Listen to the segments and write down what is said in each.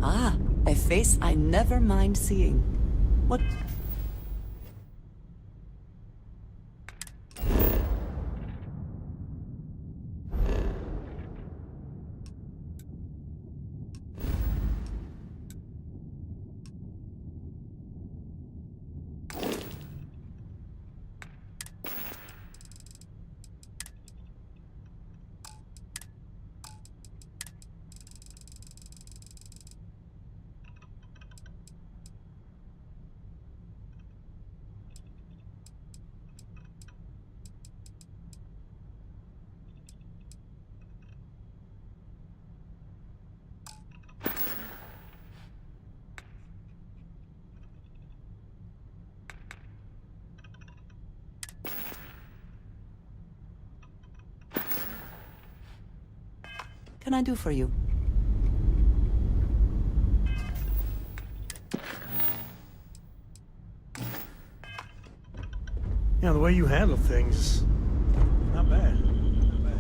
Ah, a face I never mind seeing. What? Can I do for you? Yeah, the way you handle things, not bad. Not bad.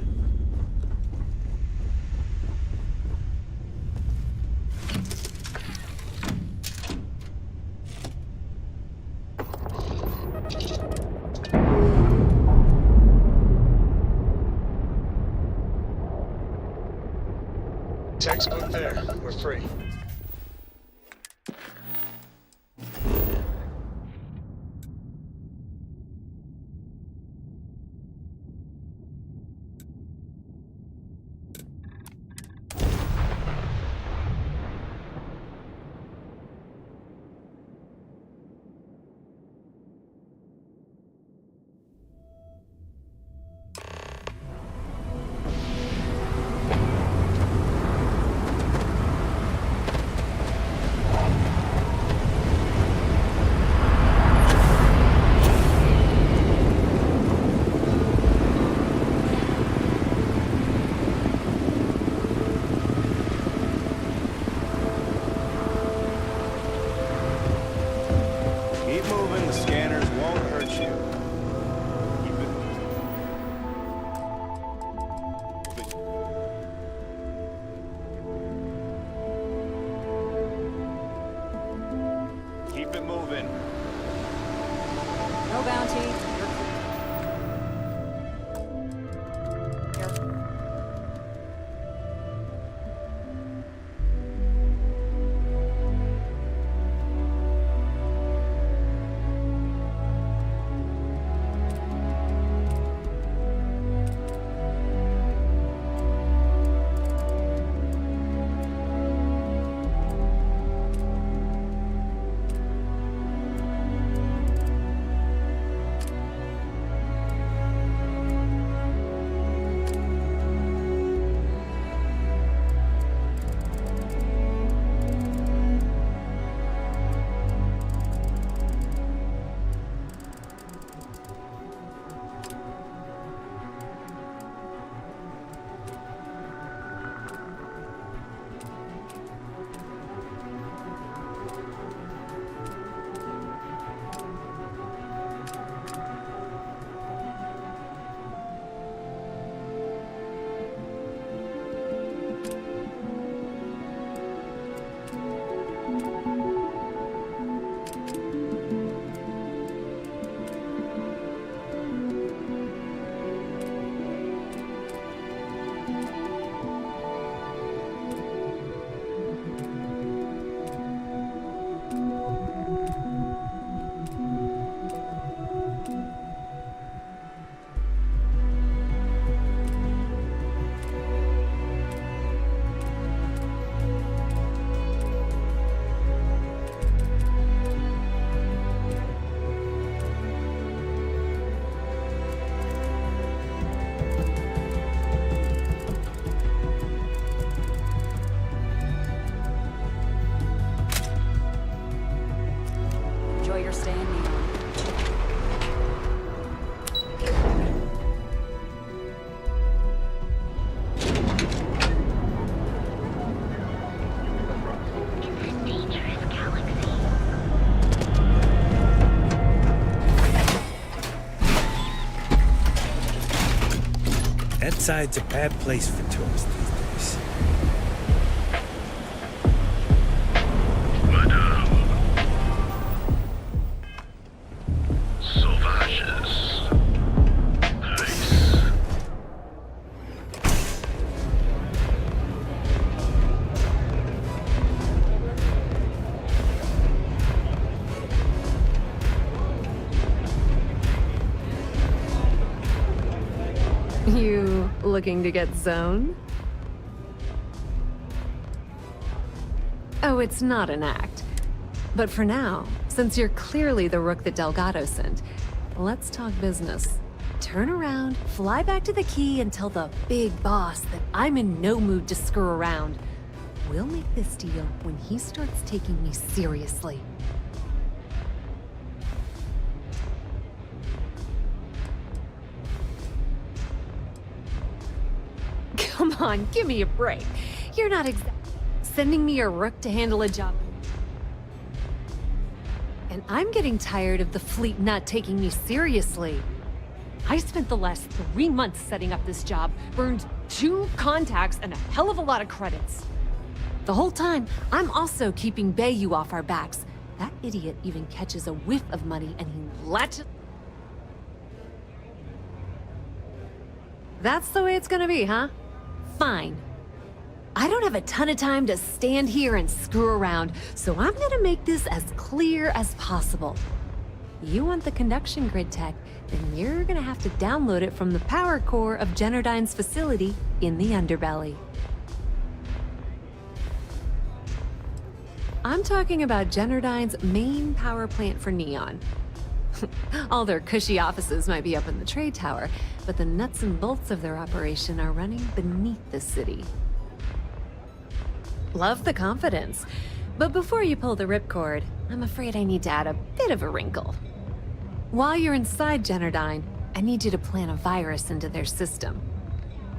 Textbook there. We're free. That side's a bad place for tourists these days. Sauvages. Nice. You looking to get zoned? Oh, it's not an act. But for now, since you're clearly the rook that Delgado sent, let's talk business. Turn around, fly back to the key, and tell the big boss that I'm in no mood to screw around. We'll make this deal when he starts taking me seriously. Come on, give me a break. You're not sending me a rook to handle a job. And I'm getting tired of the fleet not taking me seriously. I spent the last 3 months setting up this job, burned 2 contacts and a hell of a lot of credits. The whole time, I'm also keeping Bayou off our backs. That idiot even catches a whiff of money and he lets it. That's the way it's gonna be, huh? Fine. I don't have a ton of time to stand here and screw around, so I'm gonna make this as clear as possible. You want the conduction grid tech, then you're gonna have to download it from the power core of Generdyne's facility in the underbelly. I'm talking about Generdyne's main power plant for Neon. All their cushy offices might be up in the trade tower, but the nuts and bolts of their operation are running beneath the city. Love the confidence, but before you pull the ripcord, I'm afraid I need to add a bit of a wrinkle. While you're inside Generdyne, I need you to plant a virus into their system.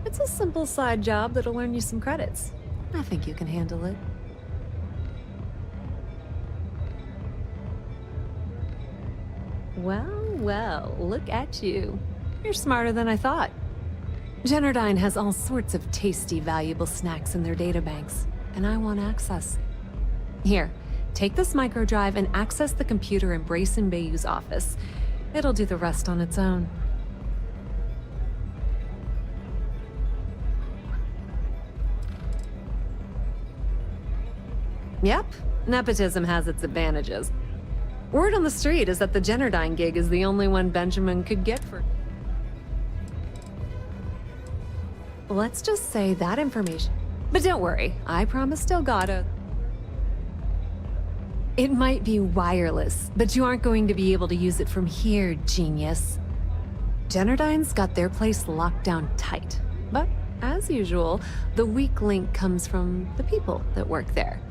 It's a simple side job that'll earn you some credits. I think you can handle it. Well, well, look at you. You're smarter than I thought. Generdyne has all sorts of tasty, valuable snacks in their databanks, and I want access. Here, take this microdrive and access the computer in Brayson Bayou's office. It'll do the rest on its own. Yep, nepotism has its advantages. Word on the street is that the Generdyne gig is the only one Benjamin could get for... Let's just say that information. But don't worry, I promised Delgado. It might be wireless, but you aren't going to be able to use it from here, genius. Generdyne's got their place locked down tight. But, as usual, the weak link comes from the people that work there.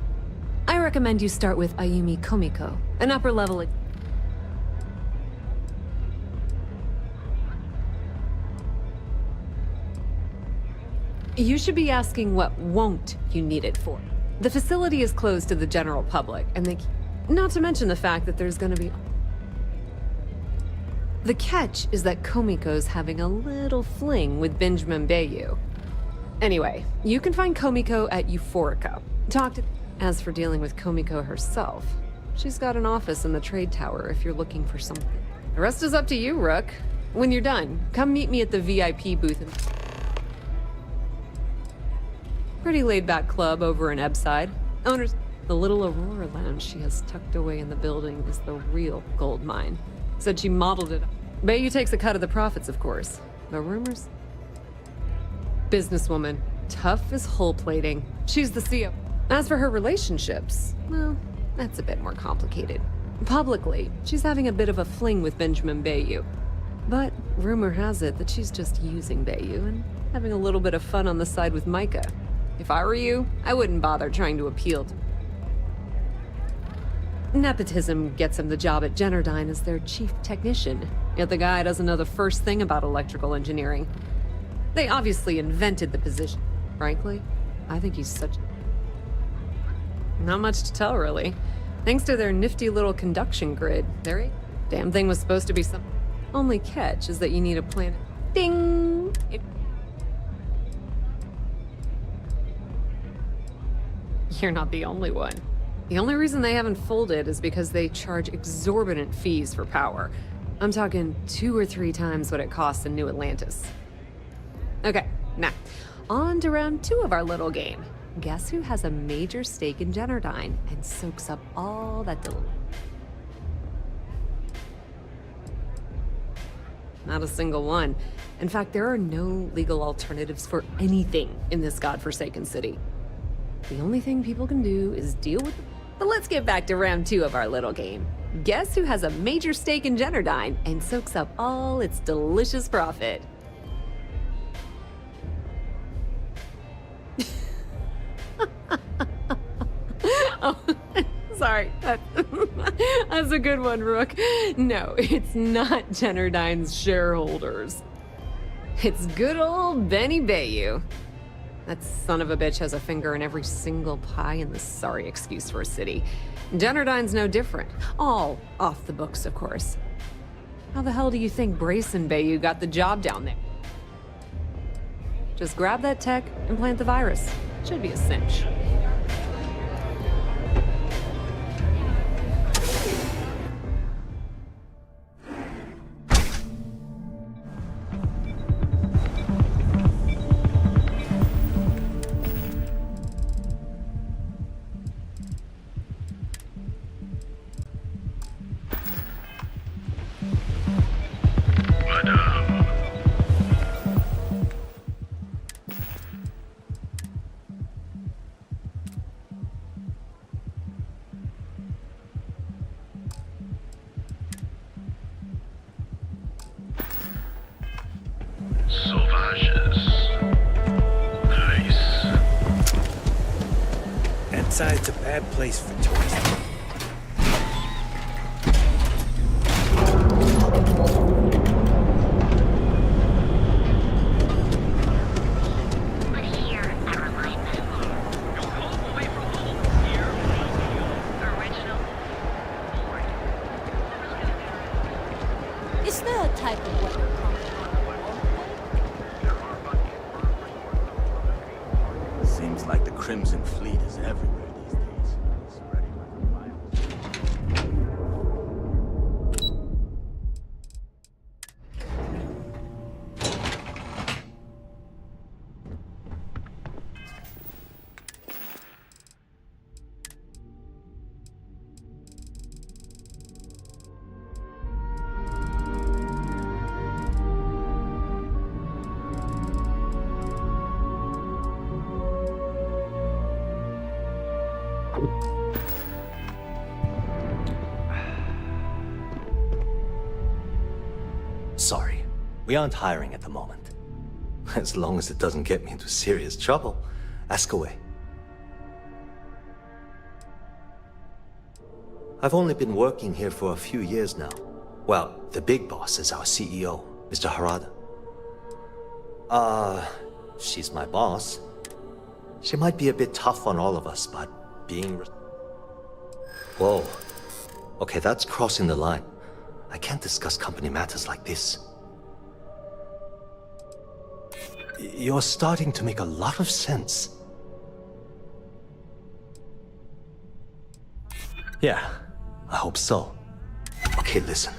I recommend you start with Ayumi Komiko, an upper-level... You should be asking what won't you need it for. The facility is closed to the general public, and not to mention the fact that there's gonna be... The catch is that Komiko's having a little fling with Benjamin Bayou. Anyway, you can find Komiko at Euphorica. Talk to... As for dealing with Komiko herself, she's got an office in the trade tower if you're looking for something. The rest is up to you, Rook. When you're done, come meet me at the VIP booth. Pretty laid-back club over in Ebbside. Owners... The little Aurora lounge she has tucked away in the building is the real gold mine. Said she modeled it. Bayou takes a cut of the profits, of course. The rumors? Businesswoman. Tough as hull plating. She's the CEO. As for her relationships, well, that's a bit more complicated. Publicly, she's having a bit of a fling with Benjamin Bayou. But rumor has it that she's just using Bayou and having a little bit of fun on the side with Micah. If I were you, I wouldn't bother trying to appeal to... Nepotism gets him the job at Generdyne as their chief technician, yet the guy doesn't know the first thing about electrical engineering. They obviously invented the position. Frankly, I think he's such... Not much to tell, really. Thanks to their nifty little conduction grid, their damn thing was supposed to be some... Only catch is that you need a plan... Ding! You're not the only one. The only reason they haven't folded is because they charge exorbitant fees for power. I'm talking 2 or 3 times what it costs in New Atlantis. Okay, now, on to round 2 of our little game. Guess who has a major stake in Generdyne and soaks up all that Not a single one. In fact, there are no legal alternatives for anything in this godforsaken city. The only thing people can do is deal with... But let's get back to round 2 of our little game. Guess who has a major stake in Generdyne and soaks up all its delicious profit? Oh, sorry. That's a good one, Rook. No, it's not Generdyne's shareholders. It's good old Benny Bayou. That son of a bitch has a finger in every single pie in this sorry excuse for a city. Generdyne's no different. All off the books, of course. How the hell do you think Brayson Bayou got the job down there? Just grab that tech and plant the virus. Should be a cinch. It's a bad place for tourists. Is there a type of weather coming? Seems like the Crimson Fleet is everywhere these days. Spreading like a virus. Sorry, we aren't hiring at the moment. As long as it doesn't get me into serious trouble, ask away. I've only been working here for a few years now. Well, the big boss is our CEO, Mr. Harada. She's my boss. She might be a bit tough on all of us, but being... Whoa. Okay, that's crossing the line. I can't discuss company matters like this. You're starting to make a lot of sense. Yeah, I hope so. Okay, listen.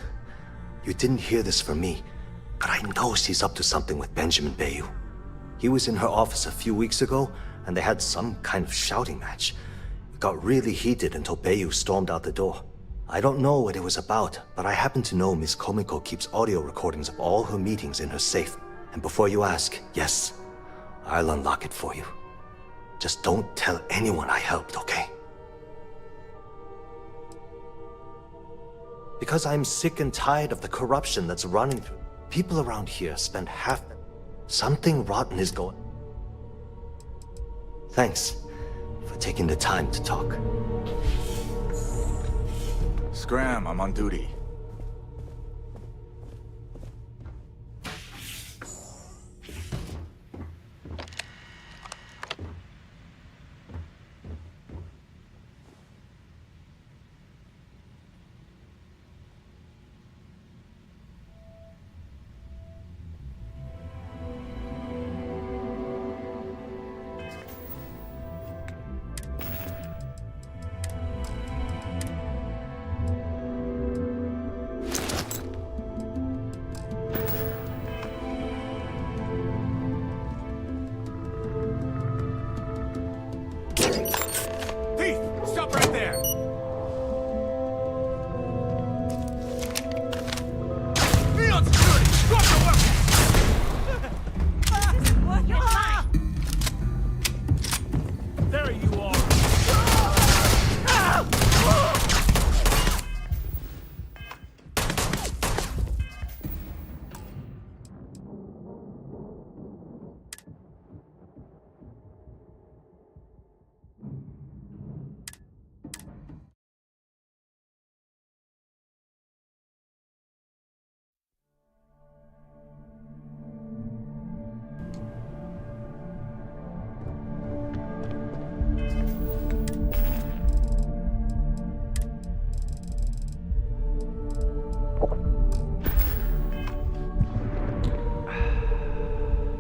You didn't hear this from me, but I know she's up to something with Benjamin Bayou. He was in her office a few weeks ago, and they had some kind of shouting match. It got really heated until Bayou stormed out the door. I don't know what it was about, but I happen to know Miss Komiko keeps audio recordings of all her meetings in her safe. And before you ask, yes, I'll unlock it for you. Just don't tell anyone I helped, okay? Because I'm sick and tired of the corruption that's running through. People around here spend half... Something rotten is going... Thanks for taking the time to talk. Scram, I'm on duty. Thief! Stop right there! Neon security! Drop your weapons! There you are!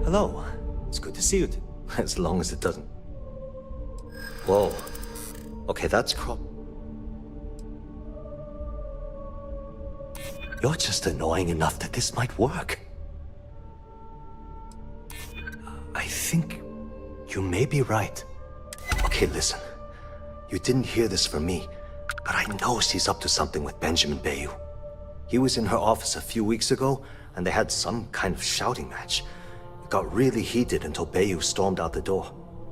Hello. It's good to see you. As long as it doesn't. Whoa. Okay, that's You're just annoying enough that this might work. I think you may be right. Okay, listen. You didn't hear this from me, but I know she's up to something with Benjamin Bayou. He was in her office a few weeks ago, and they had some kind of shouting match. It got really heated until Bayou stormed out the door.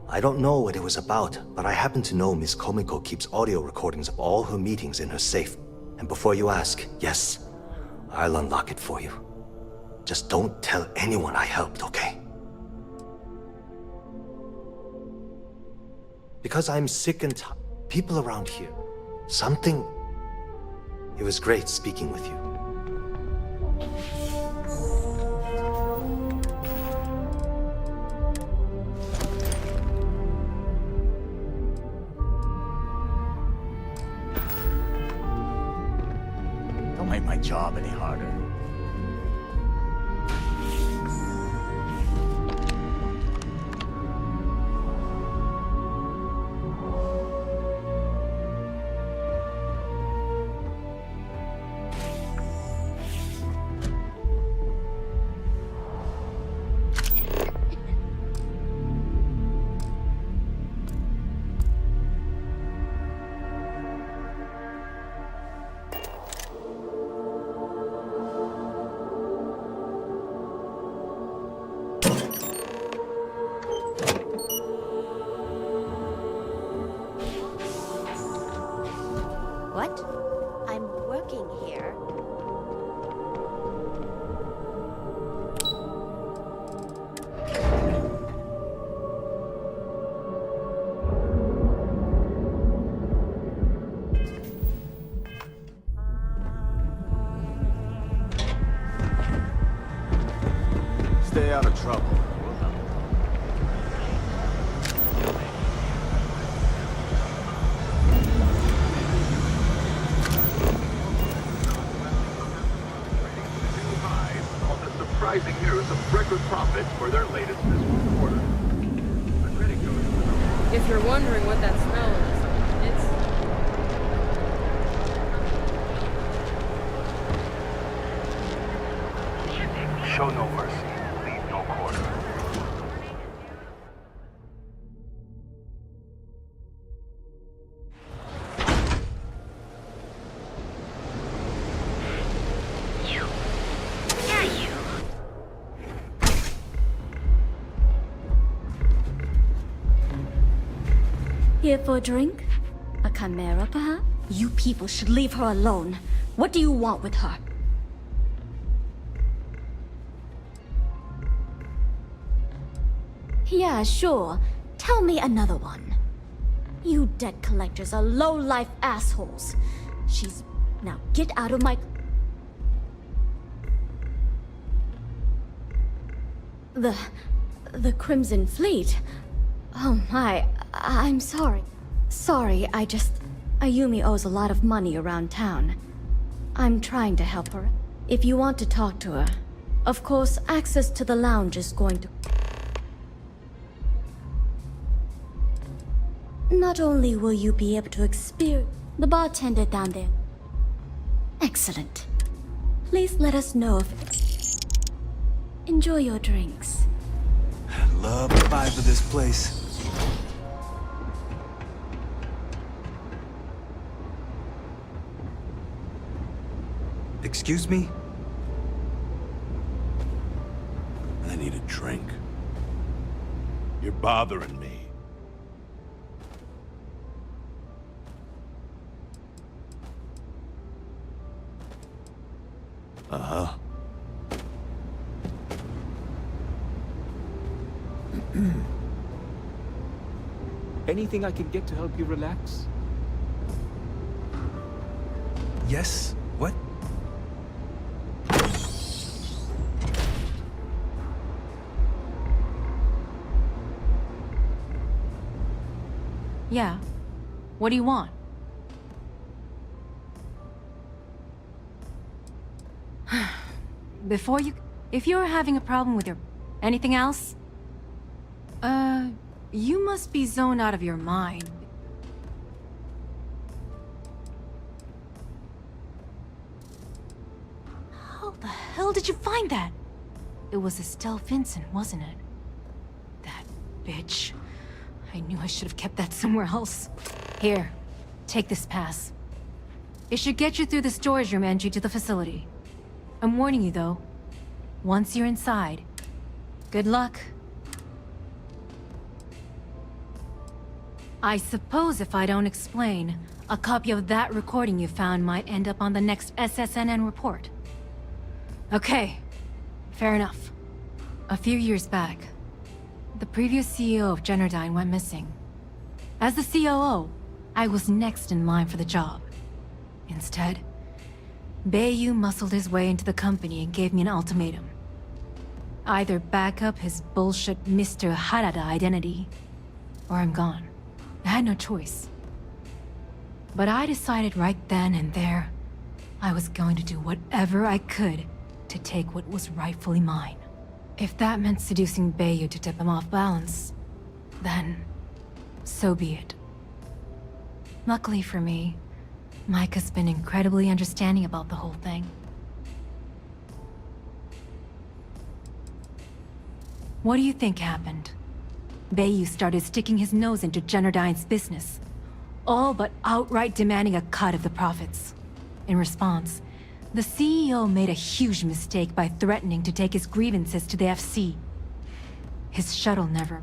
I don't know what it was about, but I happen to know Miss Komiko keeps audio recordings of all her meetings in her safe. And before you ask, yes, I'll unlock it for you. Just don't tell anyone I helped, okay? Because I'm sick and tired. People around here. Something... It was great speaking with you. Don't make my job any harder. What? I'm working here. Stay out of trouble. We'll help. On the surprising news of record profits for their latest fiscal quarter. The critic goes If you're wondering what that smell is, it's... Show no mercy, leave no quarter. Here for a drink? A chimera, perhaps? You people should leave her alone. What do you want with her? Yeah, sure. Tell me another one. You debt collectors are low-life assholes. She's... Now get out of my... The Crimson Fleet? Oh my, I'm sorry. Sorry, Ayumi owes a lot of money around town. I'm trying to help her. If you want to talk to her, of course, access to the lounge is going to... Not only will you be able to experience... The bartender down there. Excellent. Please let us know if... Enjoy your drinks. Love to buy time for this place. Excuse me? I need a drink. You're bothering me. Uh-huh. Anything I can get to help you relax? Yes? What? Yeah. What do you want? Before you... If you're having a problem with your... Anything else? You must be zoned out of your mind. How the hell did you find that? It was Estelle Vincent, wasn't it? That bitch. I knew I should have kept that somewhere else. Here, take this pass. It should get you through the storage room entry to the facility. I'm warning you, though. Once you're inside, good luck. I suppose if I don't explain, a copy of that recording you found might end up on the next SSNN report. Okay, fair enough. A few years back, the previous CEO of Generdyne went missing. As the COO, I was next in line for the job. Instead, Bayu muscled his way into the company and gave me an ultimatum. Either back up his bullshit Mr. Harada identity, or I'm gone. I had no choice. But I decided right then and there, I was going to do whatever I could to take what was rightfully mine. If that meant seducing Bayu to tip him off balance, then so be it. Luckily for me, Mike has been incredibly understanding about the whole thing. What do you think happened? Bayu started sticking his nose into Generdyne's business, all but outright demanding a cut of the profits. In response, the CEO made a huge mistake by threatening to take his grievances to the FC. His shuttle never...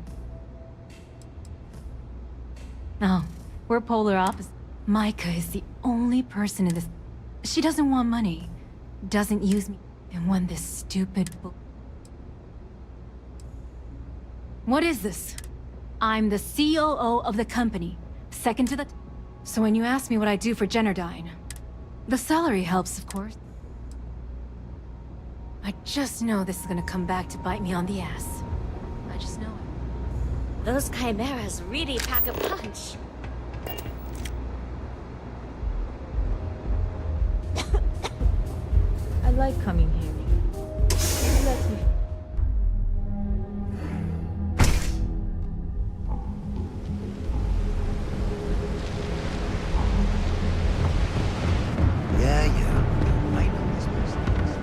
Oh, we're polar opposites. Micah is the only person in this... She doesn't want money, doesn't use me, and when this stupid What is this? I'm the COO of the company, second to the... So when you ask me what I do for Generdyne, the salary helps, of course. I just know this is gonna come back to bite me on the ass. I just know it. Those chimeras really pack a punch. I like coming here. It lets me... Yeah. I know this business.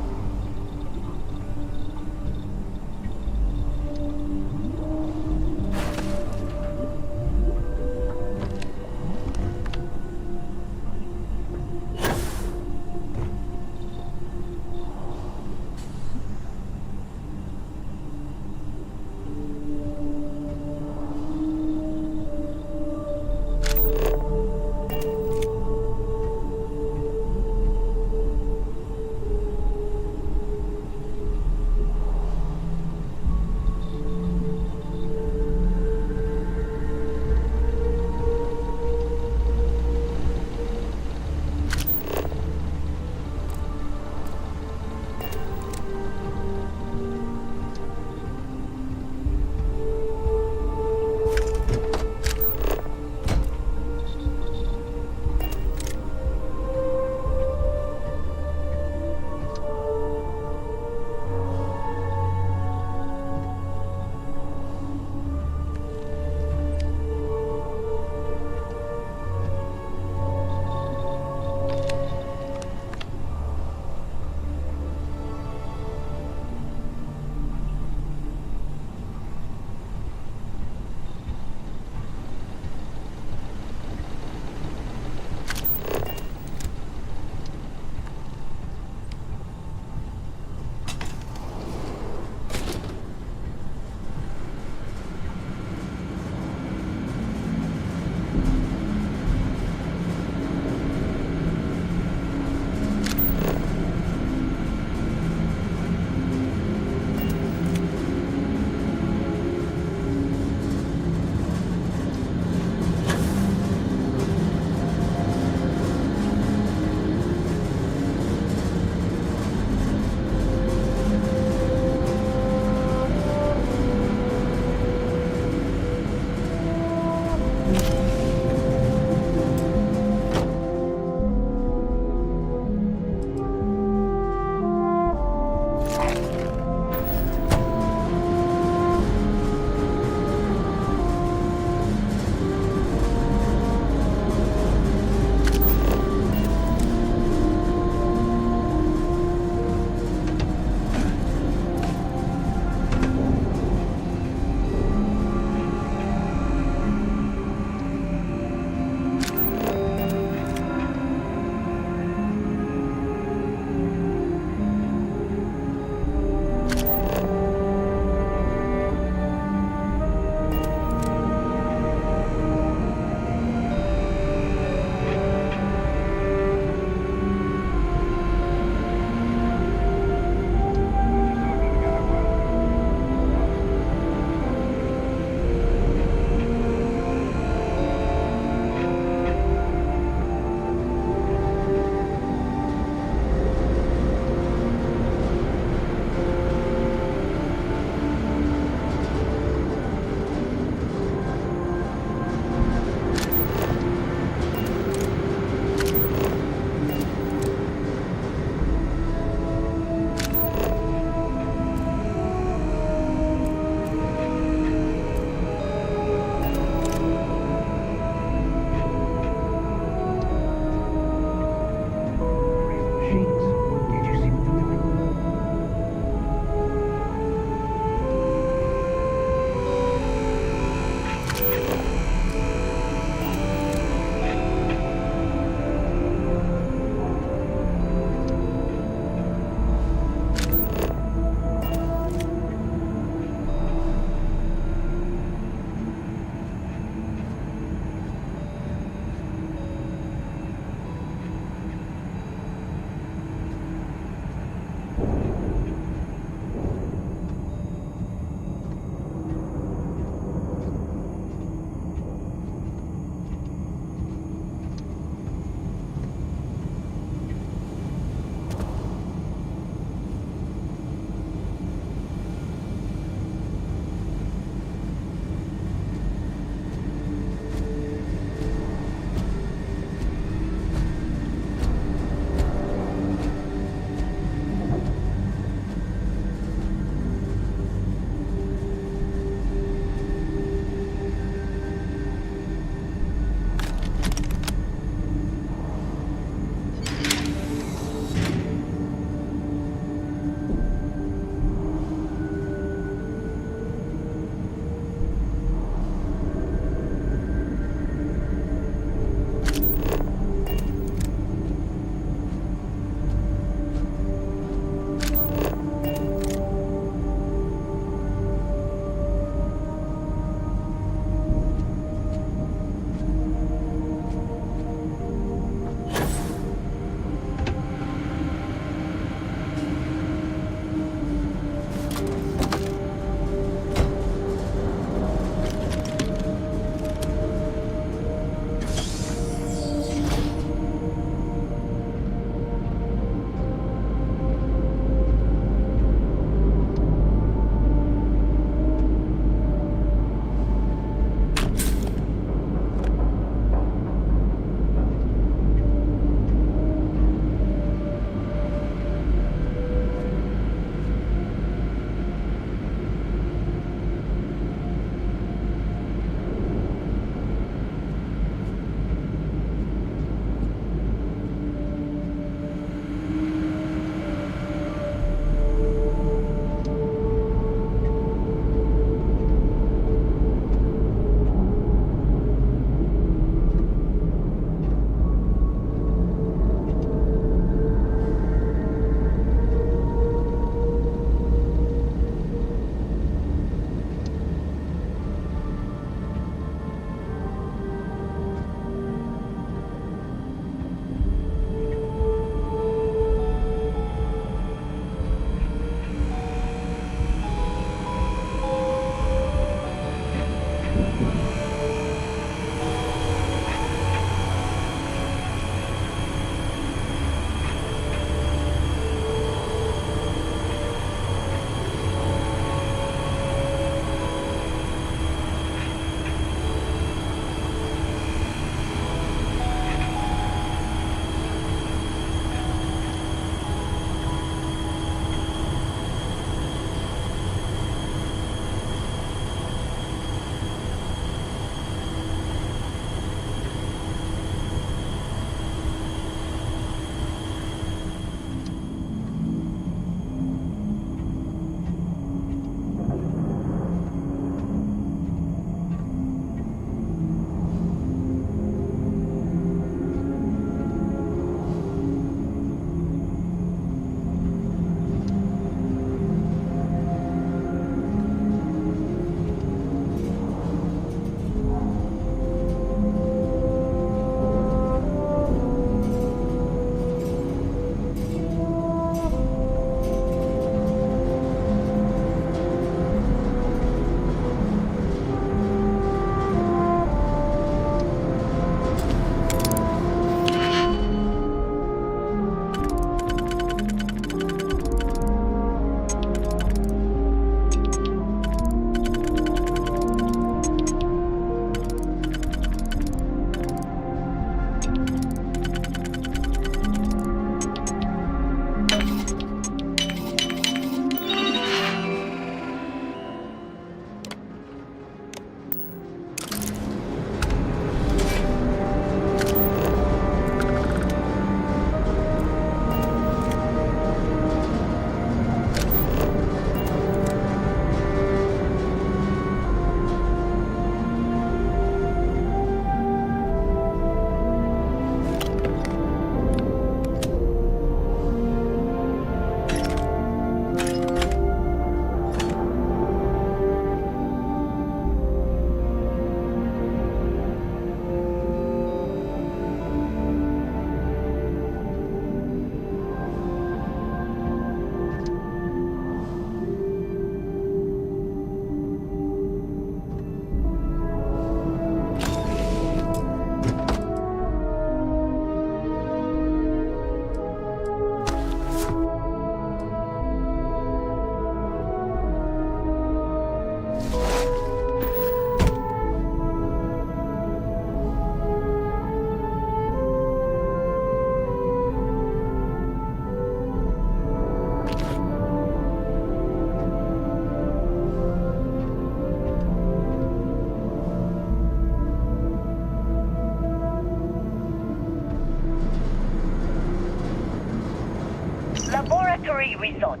laboratory result,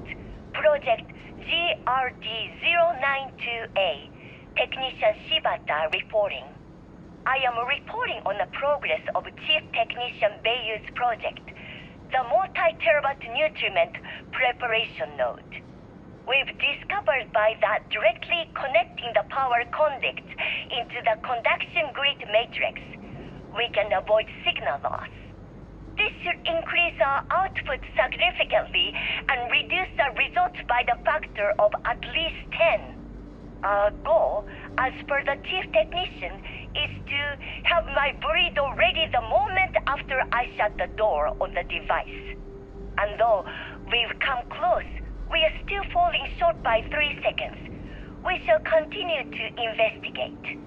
Project GRD-092A, Technician Shibata reporting. I am reporting on the progress of Chief Technician Beiyu's project, the multi-terabyte nutriment preparation node. We've discovered by that directly connecting the power conducts into the conduction grid matrix, we can avoid signal loss. This should increase our output significantly and reduce the results by the factor of at least 10. Our goal, as per the chief technician, is to have my burrito ready the moment after I shut the door on the device. And though we've come close, we are still falling short by 3 seconds. We shall continue to investigate.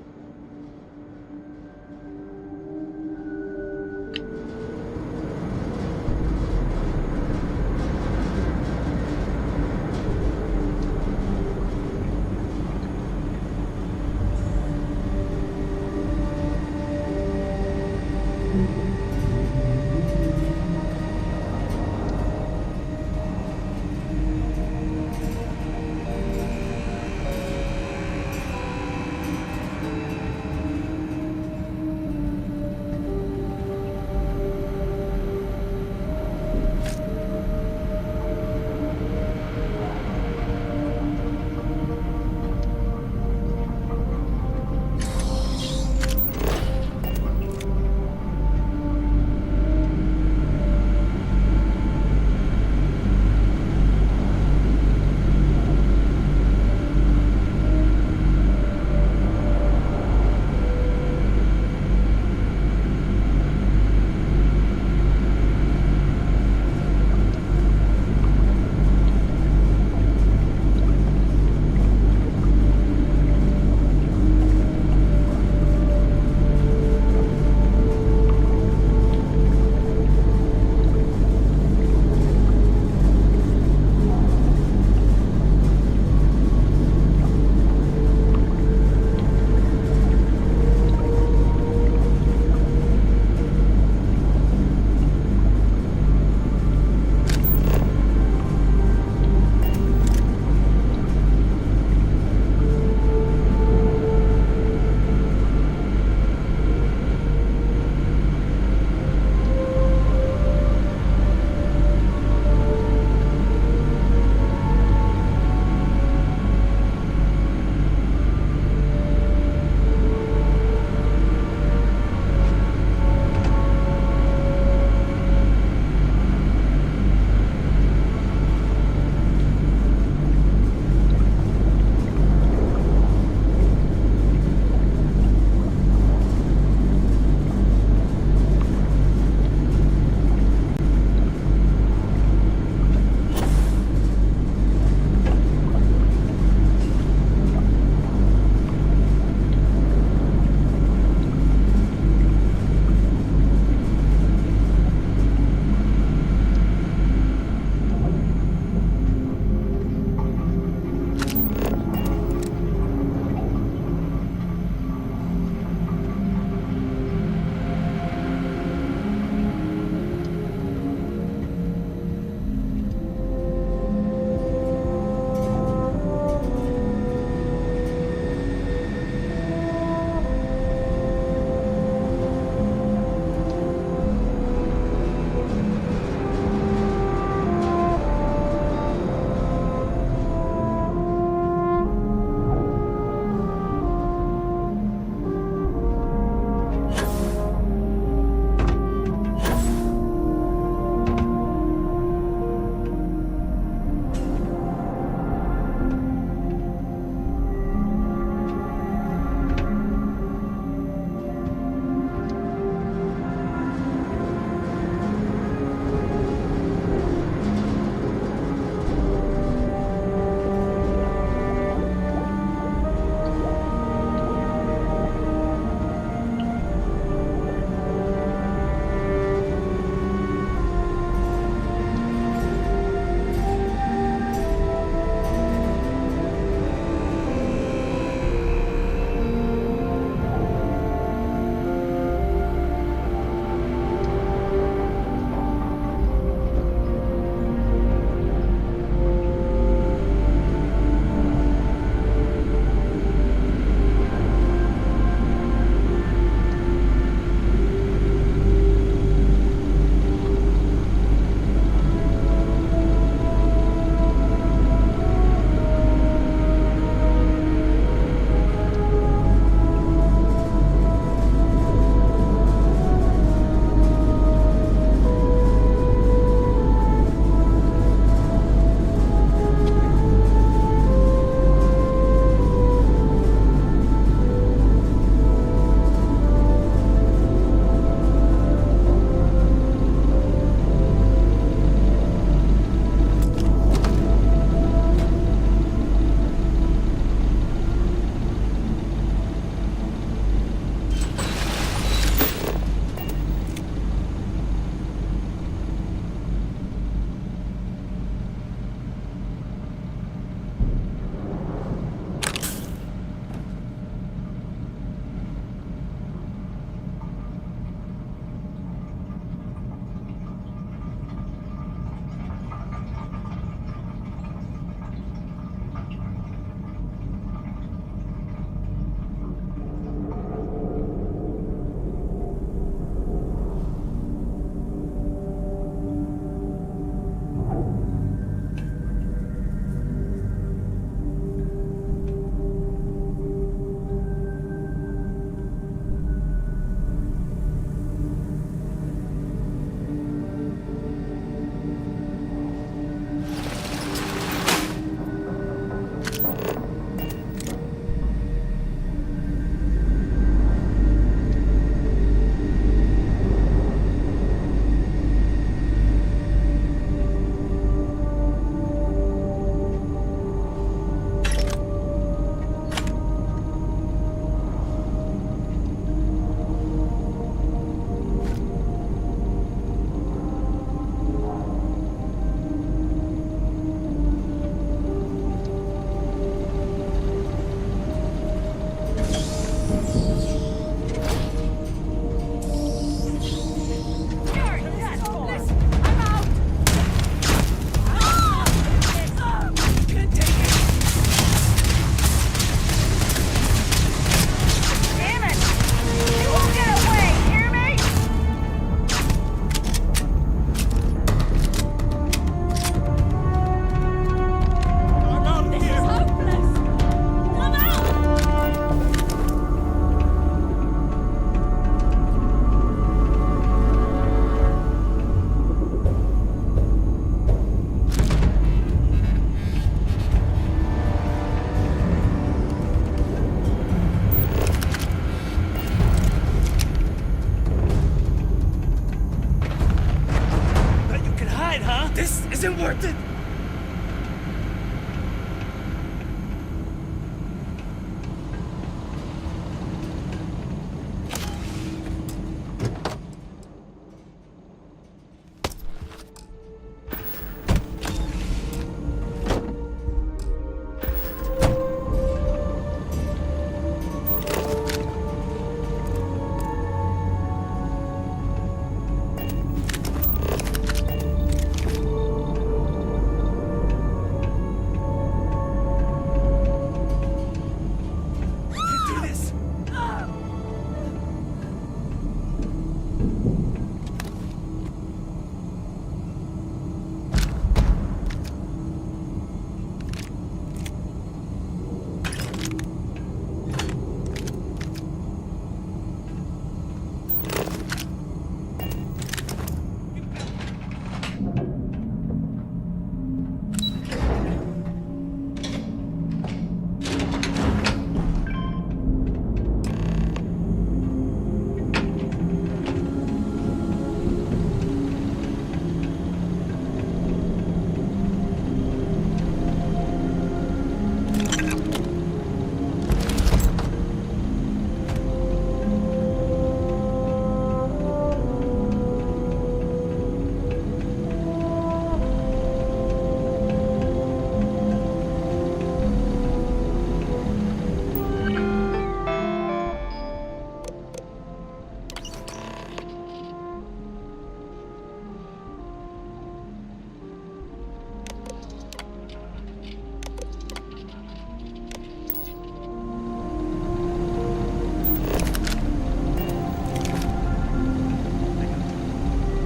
wasn't worth it!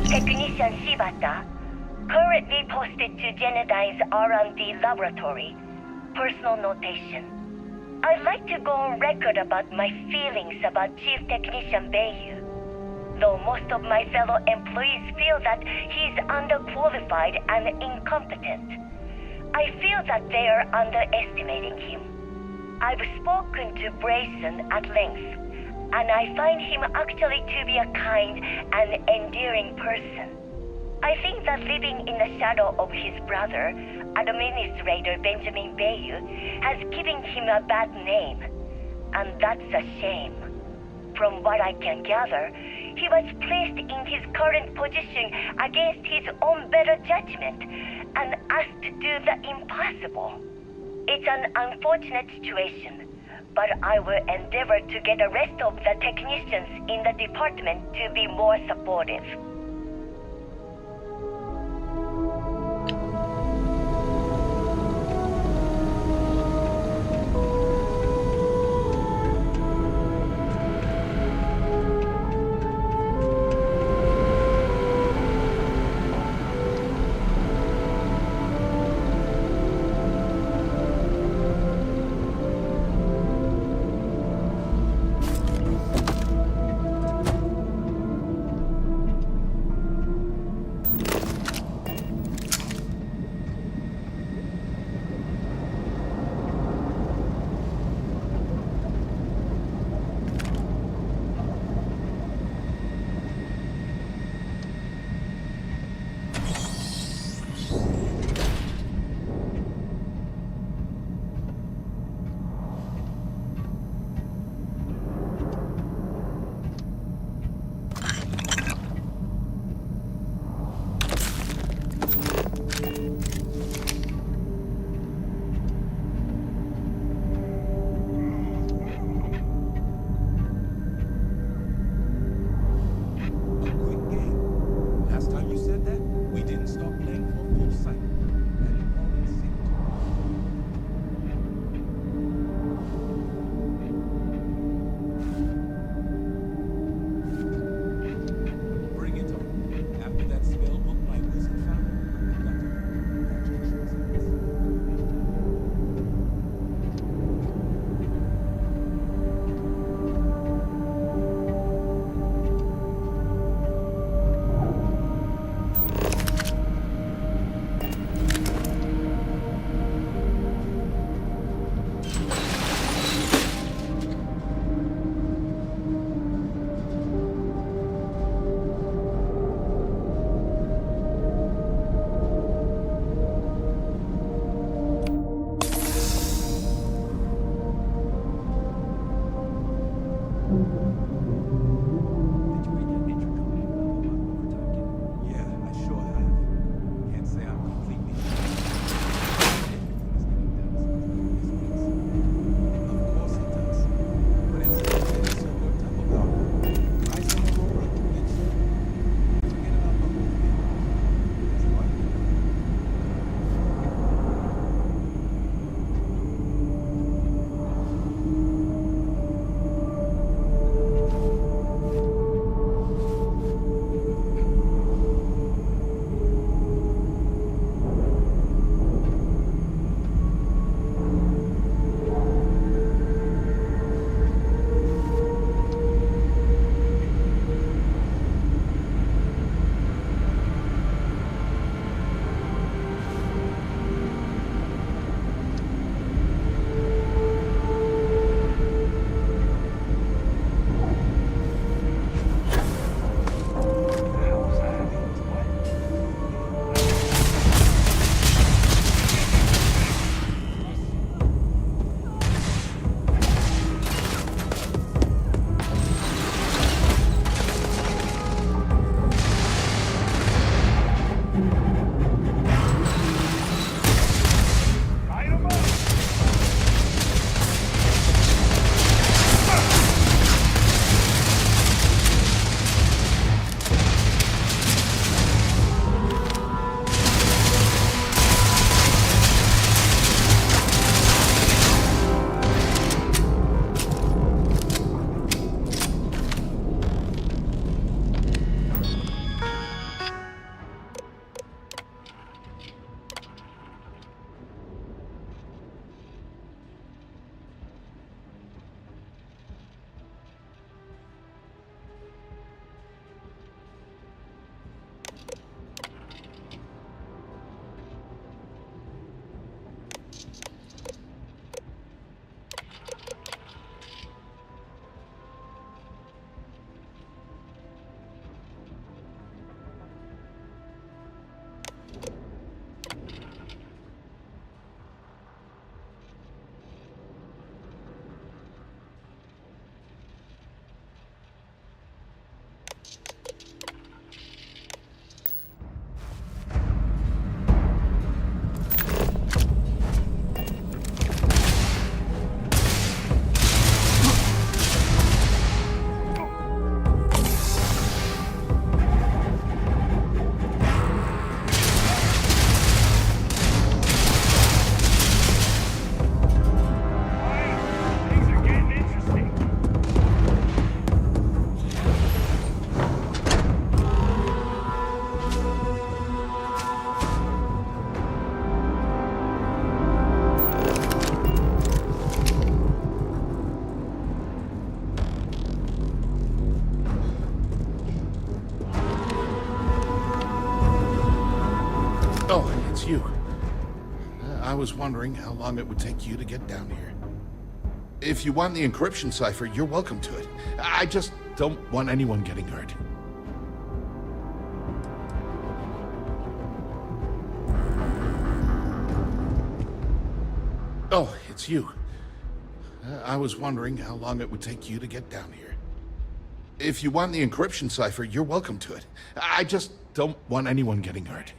Technician Shibata, currently posted to Genodyne's R&D laboratory. Personal notation. I'd like to go on record about my feelings about Chief Technician Beiyu. Though most of my fellow employees feel that he's underqualified and incompetent, I feel that they are underestimating him. I've spoken to Brayson at length, and I find him actually to be a kind and endearing person. I think that living in the shadow of his brother, Administrator Benjamin Beiyu, has given him a bad name, and that's a shame. From what I can gather, he was placed in his current position against his own better judgment and asked to do the impossible. It's an unfortunate situation, but I will endeavor to get the rest of the technicians in the department to be more supportive. you. I was wondering how long it would take you to get down here. If you want the encryption cipher, you're welcome to it. I just don't want anyone getting hurt. Oh, it's you. I was wondering how long it would take you to get down here. If you want the encryption cipher, you're welcome to it. I just don't want anyone getting hurt.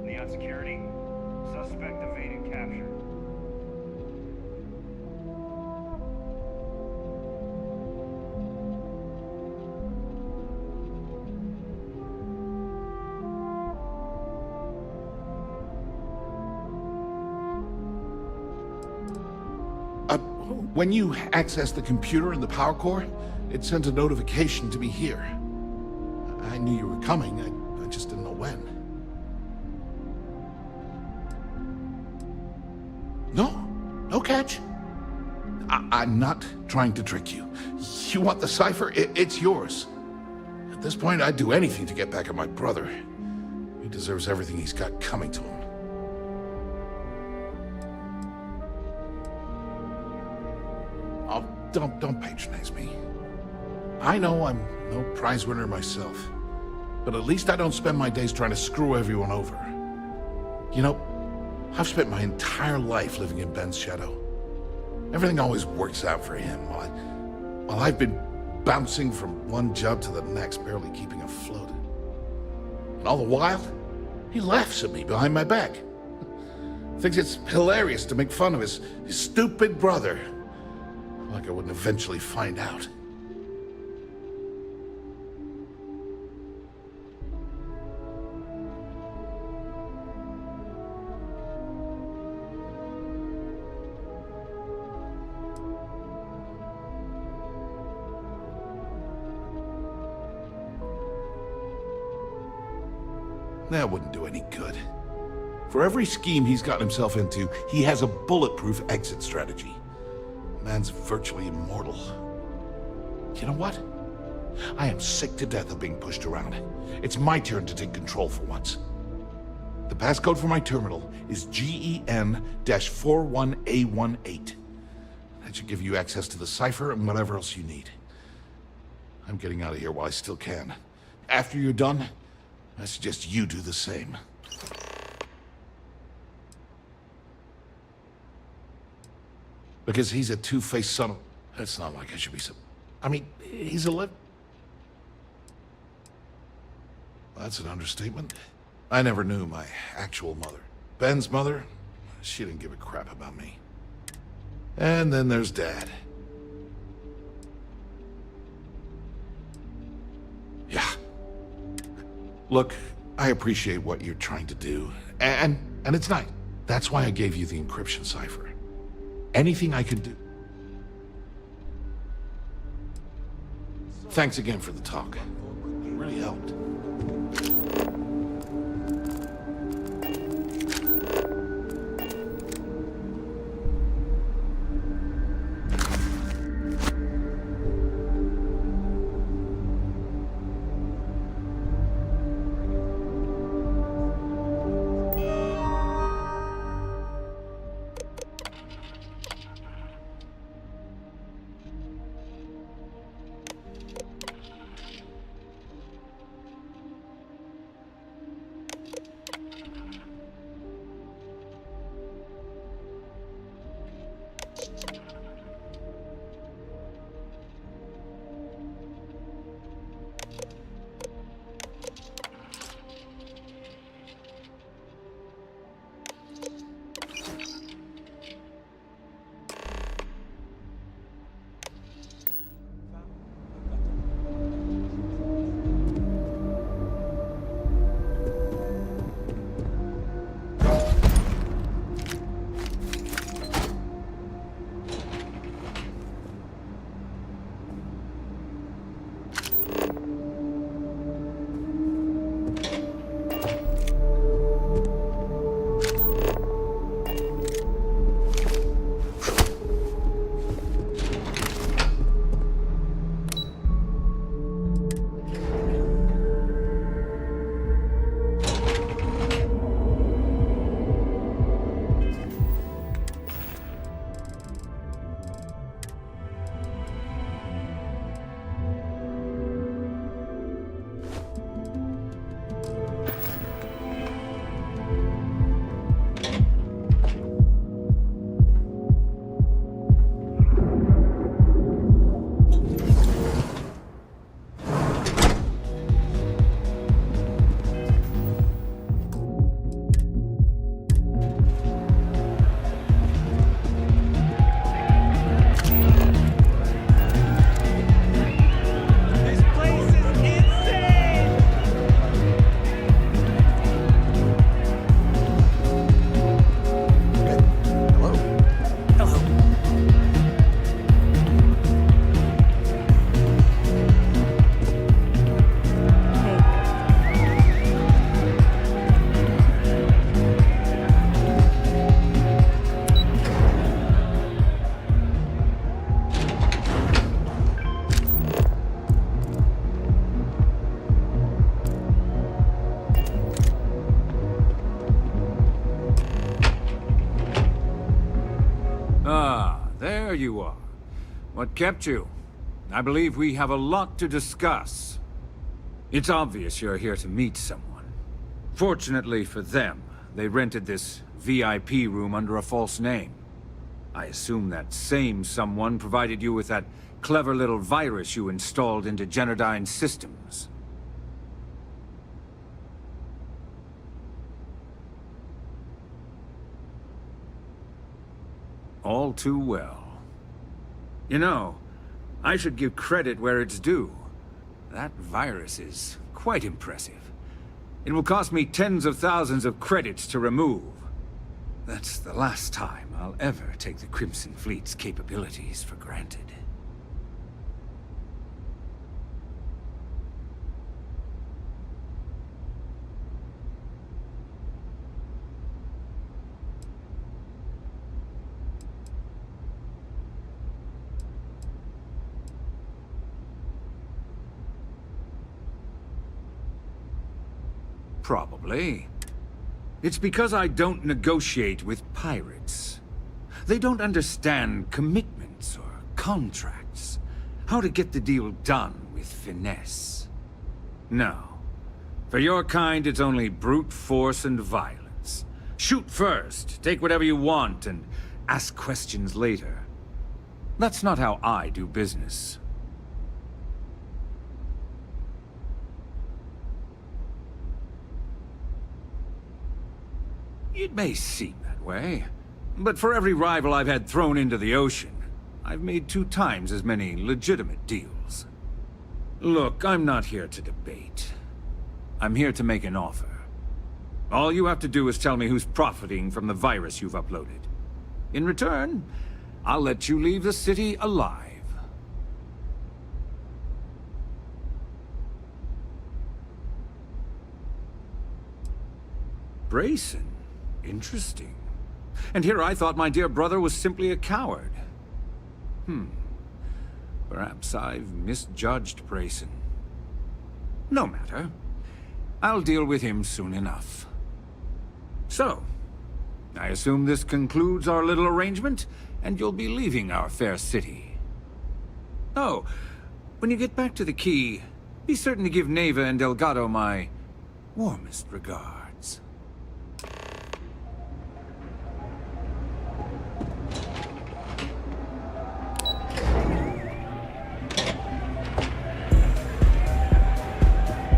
Neon security. Suspect evaded capture. When you access the computer in the power core, it sent a notification to me here. I knew you were coming, I just didn't know when. No catch. I'm not trying to trick you. You want the cipher? It's yours. At this point, I'd do anything to get back at my brother. He deserves everything he's got coming to him. Oh, don't patronize me. I know I'm no prize winner myself, but at least I don't spend my days trying to screw everyone over. You know, I've spent my entire life living in Ben's shadow. Everything always works out for him, while I've been bouncing from one job to the next, barely keeping afloat. And all the while, he laughs at me behind my back. Thinks it's hilarious to make fun of his stupid brother. Like I wouldn't eventually find out. That wouldn't do any good. For every scheme he's gotten himself into, he has a bulletproof exit strategy. Man's virtually immortal. You know what? I am sick to death of being pushed around. It's my turn to take control for once. The passcode for my terminal is GEN-41A18. That should give you access to the cipher and whatever else you need. I'm getting out of here while I still can. After you're done, I suggest you do the same. Because he's a two-faced son of... It's not like I should be so... I mean, he's a Well, that's an understatement. I never knew my actual mother. Ben's mother, she didn't give a crap about me. And then there's Dad. Yeah. Look, I appreciate what you're trying to do. And it's nice. That's why I gave you the encryption cipher. Anything I could do. Thanks again for the talk. It really helped. there you are. What kept you? I believe we have a lot to discuss. It's obvious you're here to meet someone. Fortunately for them, they rented this VIP room under a false name. I assume that same someone provided you with that clever little virus you installed into Genodyne's systems. All too well. You know, I should give credit where it's due. That virus is quite impressive. It will cost me tens of thousands of credits to remove. That's the last time I'll ever take the Crimson Fleet's capabilities for granted. Probably. It's because I don't negotiate with pirates. They don't understand commitments or contracts. How to get the deal done with finesse. No. For your kind, it's only brute force and violence. Shoot first, take whatever you want, and ask questions later. That's not how I do business. It may seem that way, but for every rival I've had thrown into the ocean, I've made 2 times as many legitimate deals. Look, I'm not here to debate. I'm here to make an offer. All you have to do is tell me who's profiting from the virus you've uploaded. In return, I'll let you leave the city alive. Brayson? Interesting. And here I thought my dear brother was simply a coward. Perhaps I've misjudged Brayson. No matter. I'll deal with him soon enough. So, I assume this concludes our little arrangement, and you'll be leaving our fair city. Oh, when you get back to the Key, be certain to give Neva and Delgado my warmest regards.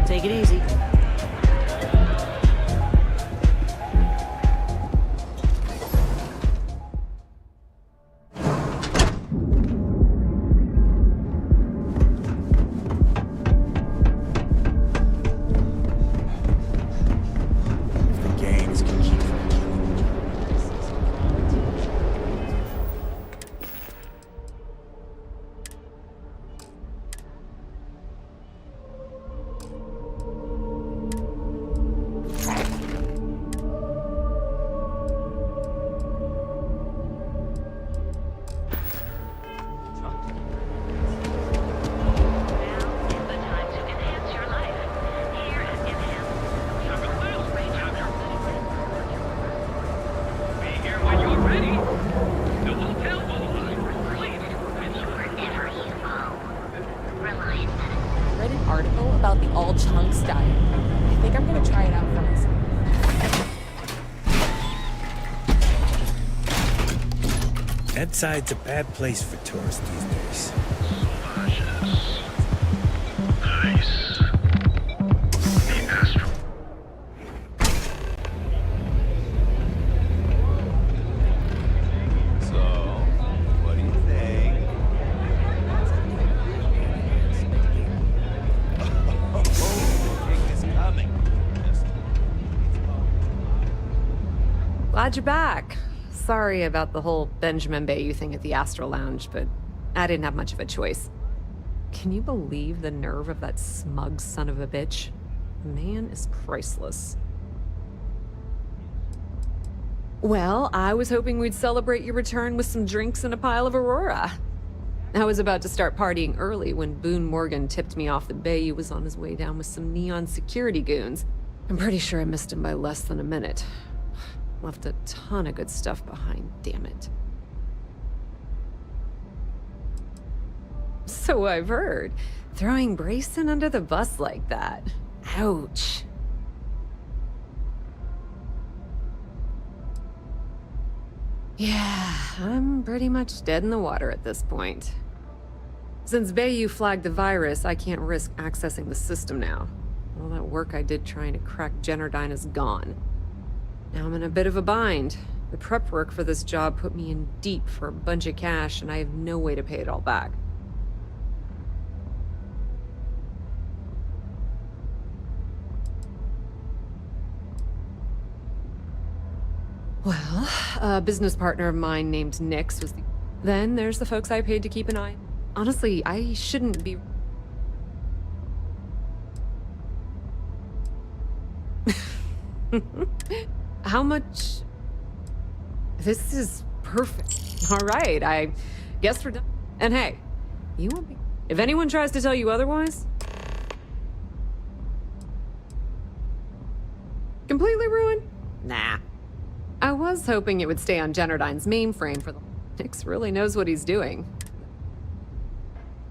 Take it easy. About the all-chunks diet. I think I'm gonna try it out for myself. That side's a bad place for tourists these days. Nice. The astral. So, what do you think? Glad you're back. Sorry about the whole Benjamin Bayou thing at the Astral Lounge, but I didn't have much of a choice. Can you believe the nerve of that smug son of a bitch? The man is priceless. Well, I was hoping we'd celebrate your return with some drinks and a pile of Aurora. I was about to start partying early when Boone Morgan tipped me off that Bayou was on his way down with some neon security goons. I'm pretty sure I missed him by less than a minute. Left a ton of good stuff behind, damn it. So I've heard. Throwing Brayson under the bus like that. Ouch. Yeah, I'm pretty much dead in the water at this point. Since Bayou flagged the virus, I can't risk accessing the system now. All that work I did trying to crack Generdyne is gone. Now I'm in a bit of a bind. The prep work for this job put me in deep for a bunch of cash, and I have no way to pay it all back. Well, a business partner of mine named Nix was the... Then there's the folks I paid to keep an eye. Honestly, I shouldn't be... How much... This is perfect. All right, I guess we're done. And hey, you won't be... If anyone tries to tell you otherwise... Completely ruined? Nah. I was hoping it would stay on Generdyne's mainframe for the... Nix really knows what he's doing.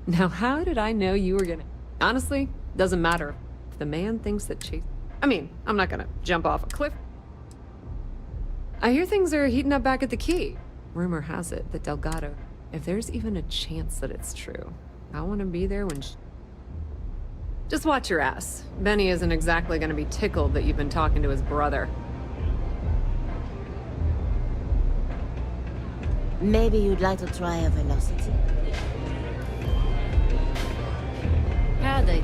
Now, how did I know you were gonna... Honestly, doesn't matter. If the man thinks that Chase... I mean, I'm not gonna jump off a cliff. I hear things are heating up back at the Key. Rumor has it that Delgado... If there's even a chance that it's true, I want to be there when she... Just watch your ass. Benny isn't exactly gonna be tickled that you've been talking to his brother. Maybe you'd like to try a velocity. Howdy.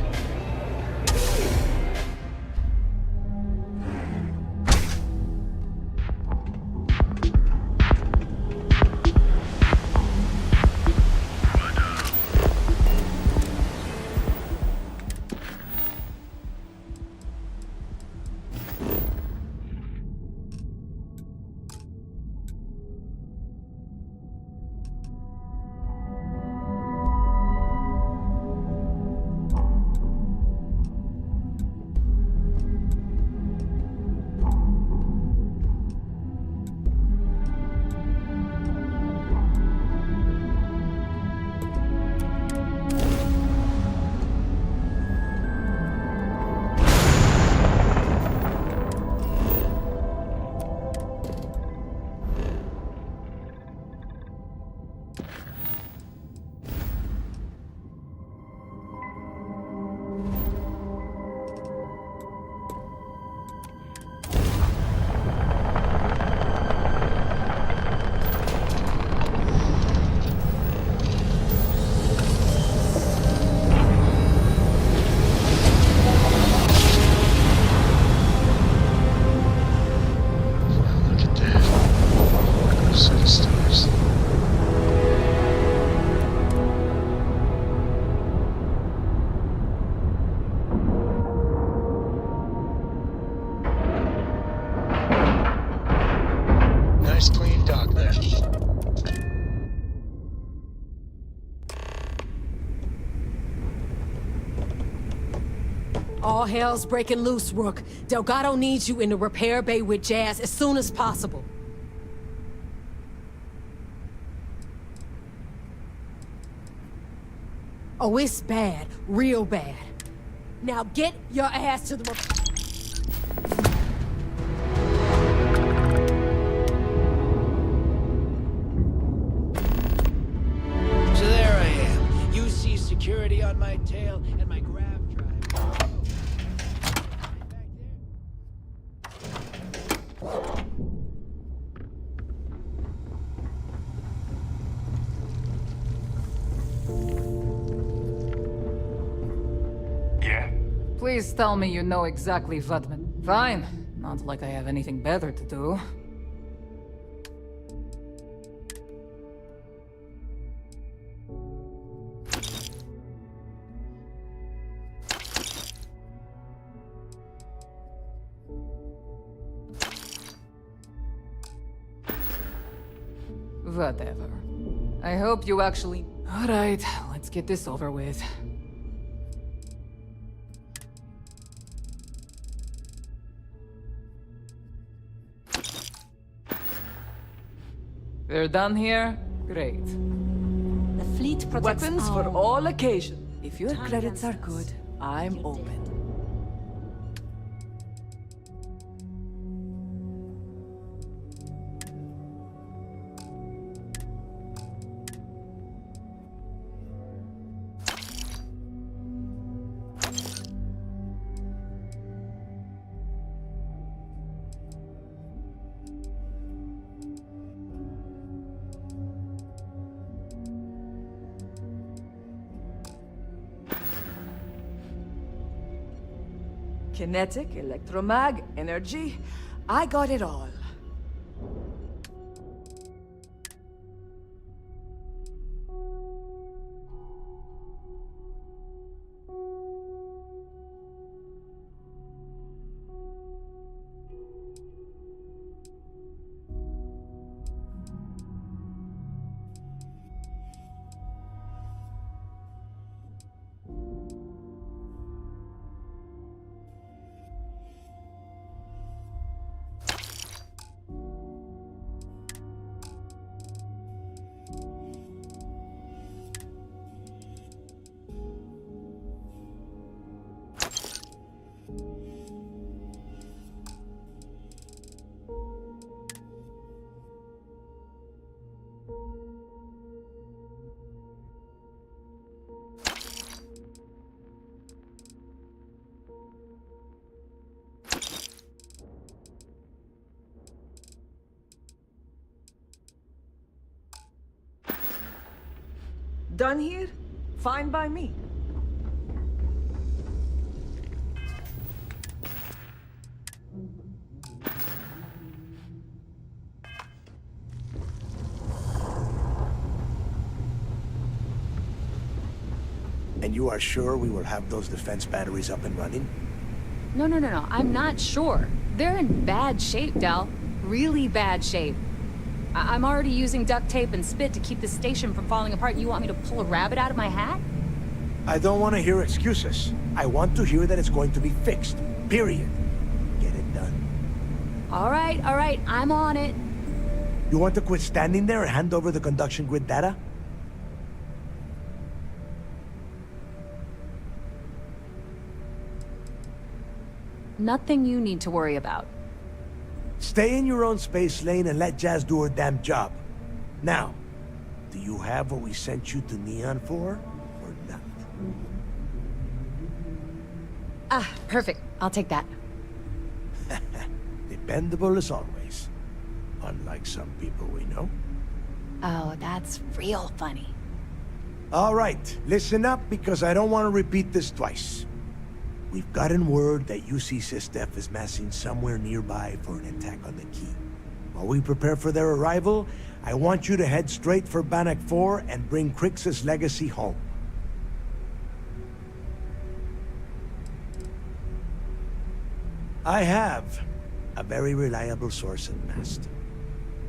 All hell's breaking loose, Rook. Delgado needs you in the repair bay with Jazz as soon as possible. Oh, it's bad. Real bad. Now get your ass to the... So there I am. You see security on my tail and my grav drive. Please tell me you know exactly what... Fine. Not like I have anything better to do. Whatever. I hope you actually... Alright, let's get this over with. We're done here? Great. The fleet protects Weapons our... for all occasions. If your credits are good, I'm open. Kinetic, electromag, energy. I got it all. Done here? Fine by me. And you are sure we will have those defense batteries up and running? No. I'm not sure. They're in bad shape, Del. Really bad shape. I'm already using duct tape and spit to keep the station from falling apart. You want me to pull a rabbit out of my hat? I don't want to hear excuses. I want to hear that it's going to be fixed. Period. Get it done. All right. I'm on it. You want to quit standing there and hand over the conduction grid data? Nothing you need to worry about. Stay in your own space lane and let Jazz do her damn job. Now, do you have what we sent you to Neon for, or not? Ah, perfect. I'll take that. Dependable as always. Unlike some people we know. Oh, that's real funny. All right, listen up because I don't want to repeat this twice. We've gotten word that UC Systef is massing somewhere nearby for an attack on the key. While we prepare for their arrival, I want you to head straight for Bannock 4 and bring Crix's legacy home. I have a very reliable source at Mast.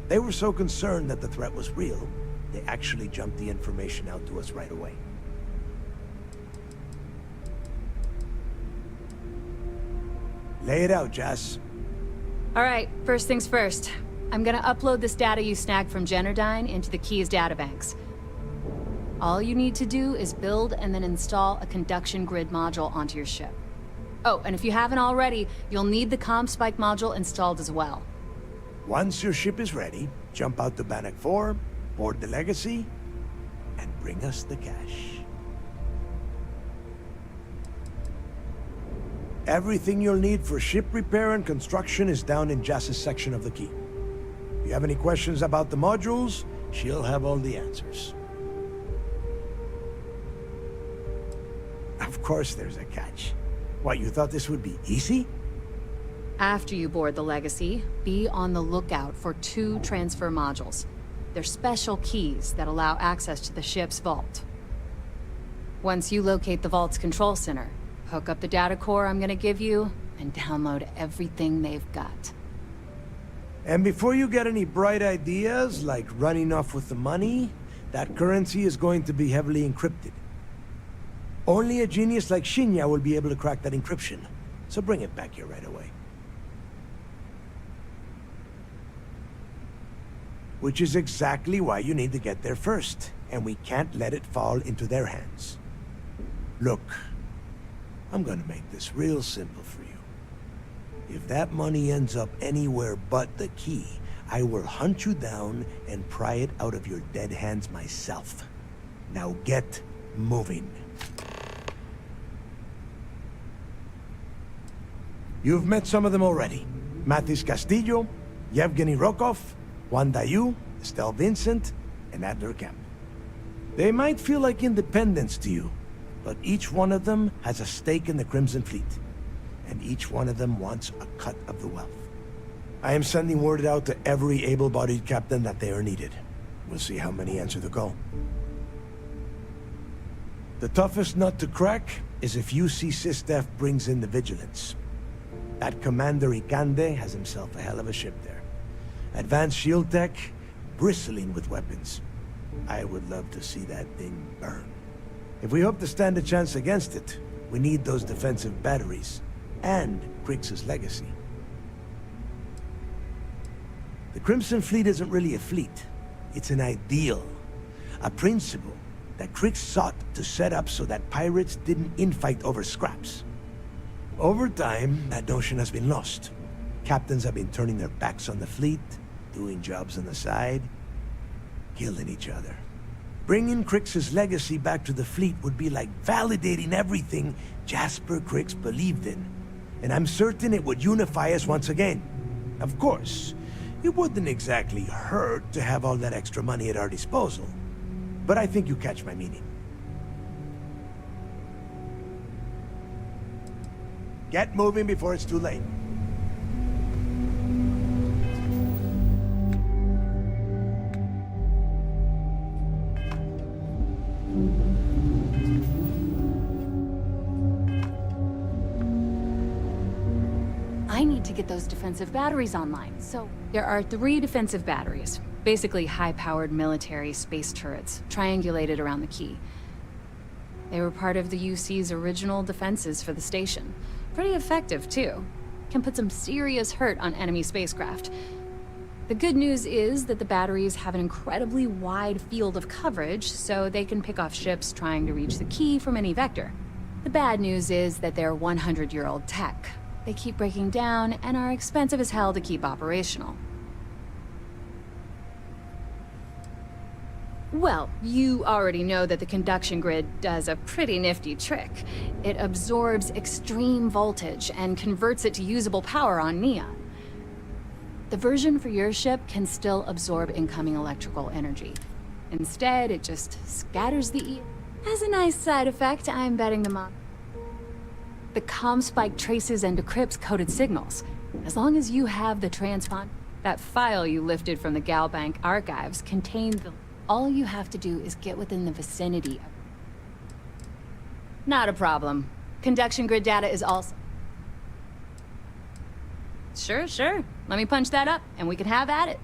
They were so concerned that the threat was real, they actually jumped the information out to us right away. Lay it out, Jess. All right, first things first. I'm gonna upload this data you snagged from Generdyne into the Key's databanks. All you need to do is build and then install a conduction grid module onto your ship. Oh, and if you haven't already, you'll need the comm spike module installed as well. Once your ship is ready, jump out to Bannock 4, board the Legacy, and bring us the cash. Everything you'll need for ship repair and construction is down in Jass's section of the Key. If you have any questions about the modules, she'll have all the answers. Of course there's a catch. What, you thought this would be easy? After you board the Legacy, be on the lookout for 2 transfer modules. They're special keys that allow access to the ship's vault. Once you locate the vault's control center, hook up the data core I'm gonna give you, and download everything they've got. And before you get any bright ideas, like running off with the money, that currency is going to be heavily encrypted. Only a genius like Shinya will be able to crack that encryption, so bring it back here right away. Which is exactly why you need to get there first, and we can't let it fall into their hands. Look, I'm gonna make this real simple for you. If that money ends up anywhere but the key, I will hunt you down and pry it out of your dead hands myself. Now get moving. You've met some of them already. Mathis Castillo, Yevgeny Rokov, Juan Dayu, Estelle Vincent, and Adler Kemp. They might feel like independents to you, but each one of them has a stake in the Crimson Fleet, and each one of them wants a cut of the wealth. I am sending word out to every able-bodied captain that they are needed. We'll see how many answer the call. The toughest nut to crack is if UC SysDef brings in the Vigilance. That Commander Ikande has himself a hell of a ship there. Advanced shield tech, bristling with weapons. I would love to see that thing burn. If we hope to stand a chance against it, we need those defensive batteries, and Krix's legacy. The Crimson Fleet isn't really a fleet. It's an ideal. A principle that Krix sought to set up so that pirates didn't infight over scraps. Over time, that notion has been lost. Captains have been turning their backs on the fleet, doing jobs on the side, killing each other. Bringing Krix's legacy back to the fleet would be like validating everything Jasper Krix believed in. And I'm certain it would unify us once again. Of course, it wouldn't exactly hurt to have all that extra money at our disposal. But I think you catch my meaning. Get moving before it's too late. I need to get those defensive batteries online, so... There are 3 defensive batteries. Basically high-powered military space turrets, triangulated around the key. They were part of the UC's original defenses for the station. Pretty effective, too. Can put some serious hurt on enemy spacecraft. The good news is that the batteries have an incredibly wide field of coverage, so they can pick off ships trying to reach the key from any vector. The bad news is that they're 100-year-old tech. They keep breaking down and are expensive as hell to keep operational. Well, you already know that the conduction grid does a pretty nifty trick. It absorbs extreme voltage and converts it to usable power on neon. The version for your ship can still absorb incoming electrical energy. Instead, it just scatters the Has a nice side effect, I'm betting them on. The comm spike traces and decrypts coded signals. As long as you have the transpond, that file you lifted from the Galbank archives contained the... All you have to do is get within the vicinity of... Not a problem. Conduction grid data is also... Sure. Let me punch that up, and we can have at it.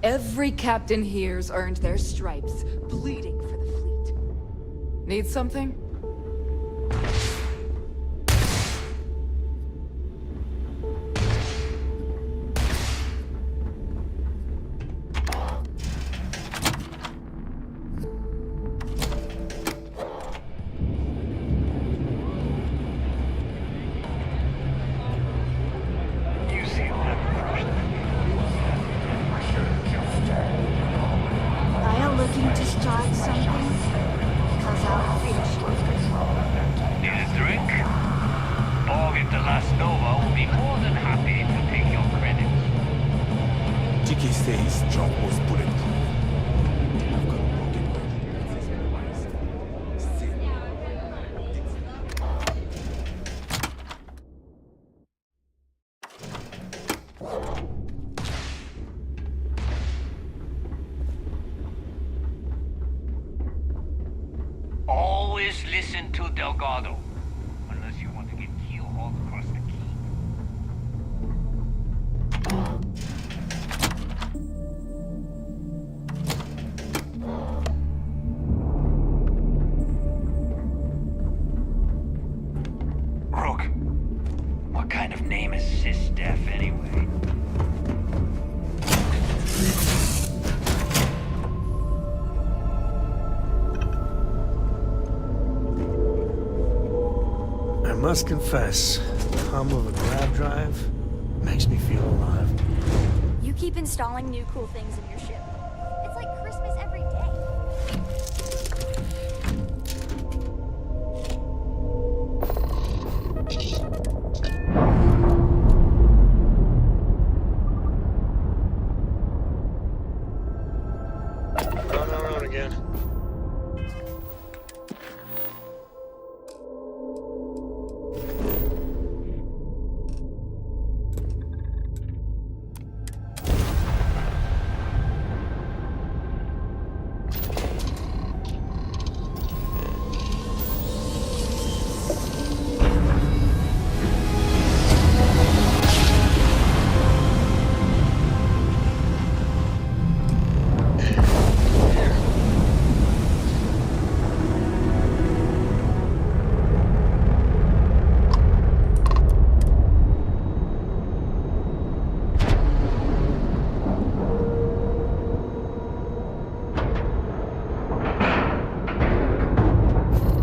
Every captain here's earned their stripes, bleeding for the fleet. Need something? Are you looking to start something? Because I'll finish it. Need a drink? Borg at the Last Nova will be more than happy to take your credits. Tiki says job was bulletproof. I've got a broken Always listen to Delgado. Unless you want to get keel-hauled across the key. Rook, what kind of name is Sysdef anyway? I must confess, the hum of a grab drive makes me feel alive. You keep installing new cool things in your ship. It's like Christmas every day. Run around again.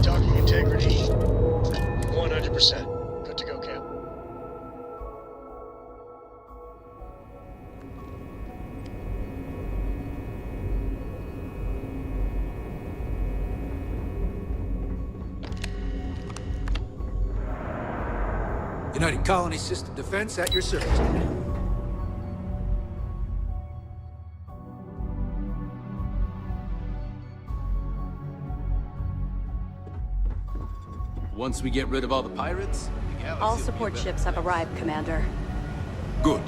Docking integrity, 100%. Good to go, Cap. United Colony System Defense at your service. Once we get rid of all the pirates, the galaxy All will be support a better ships have arrived, Commander. Good.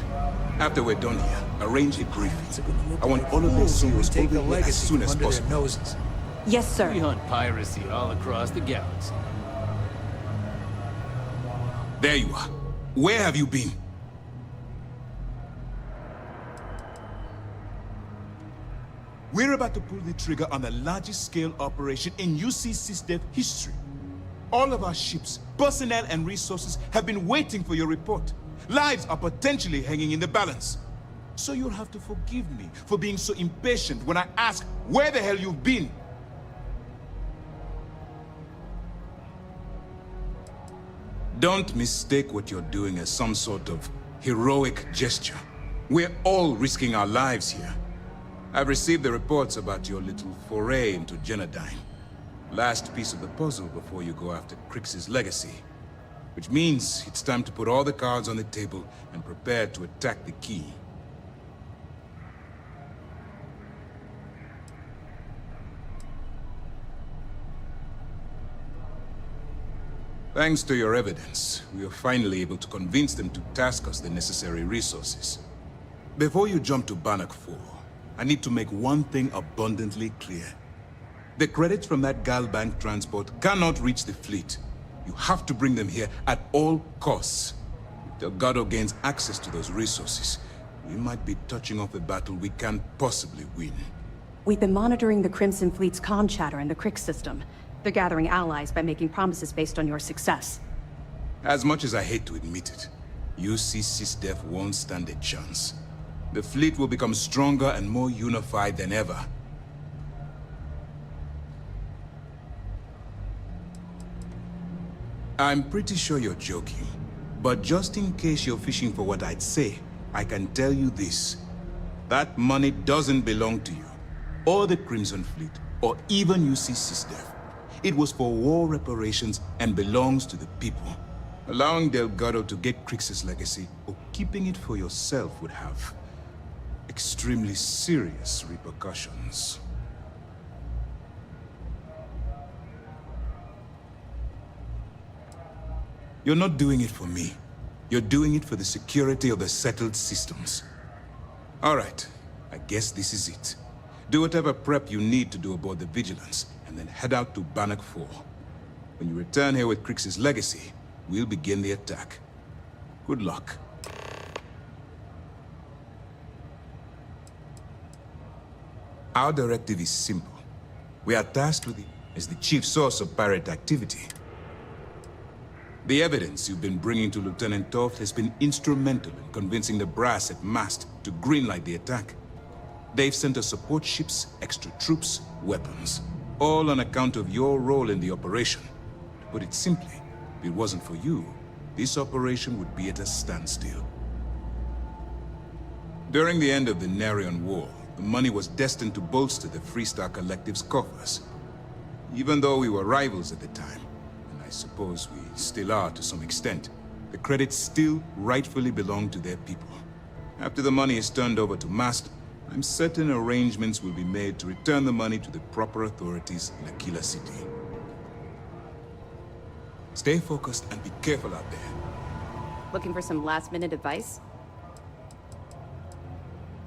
After we're done here, arrange the briefing. I want all of their seniors take the over here as legacy soon from as under their possible. noses. Yes, sir. We hunt piracy all across the galaxy. There you are. Where have you been? We're about to pull the trigger on the largest scale operation in UC SysDev history. All of our ships, personnel, and resources have been waiting for your report. Lives are potentially hanging in the balance. So you'll have to forgive me for being so impatient when I ask where the hell you've been. Don't mistake what you're doing as some sort of heroic gesture. We're all risking our lives here. I've received the reports about your little foray into Genodyne. Last piece of the puzzle before you go after Crix's legacy. Which means it's time to put all the cards on the table and prepare to attack the key. Thanks to your evidence, we are finally able to convince them to task us the necessary resources. Before you jump to Bannock 4, I need to make one thing abundantly clear. The credits from that Galbank transport cannot reach the fleet. You have to bring them here at all costs. If Delgado gains access to those resources, we might be touching off a battle we can't possibly win. We've been monitoring the Crimson Fleet's comm chatter in the Crick system. They're gathering allies by making promises based on your success. As much as I hate to admit it, UC SysDef won't stand a chance. The fleet will become stronger and more unified than ever. I'm pretty sure you're joking, but just in case you're fishing for what I'd say, I can tell you this. That money doesn't belong to you, or the Crimson Fleet, or even UC SysDef. It was for war reparations and belongs to the people. Allowing Delgado to get Crix's legacy, or keeping it for yourself would have extremely serious repercussions. You're not doing it for me. You're doing it for the security of the settled systems. All right, I guess this is it. Do whatever prep you need to do aboard the Vigilance, and then head out to Bannock 4. When you return here with Crix's legacy, we'll begin the attack. Good luck. Our directive is simple. We are tasked with it as the chief source of pirate activity. The evidence you've been bringing to Lieutenant Toft has been instrumental in convincing the brass at Mast to greenlight the attack. They've sent us support ships, extra troops, weapons, all on account of your role in the operation. To put it simply, if it wasn't for you, this operation would be at a standstill. During the end of the Narion War, the money was destined to bolster the Freestar Collective's coffers. Even though we were rivals at the time, and I suppose we still are to some extent, the credits still rightfully belong to their people. After the money is turned over to Mast, I'm certain arrangements will be made to return the money to the proper authorities in Aquila City. Stay focused and be careful out there. Looking for some last-minute advice?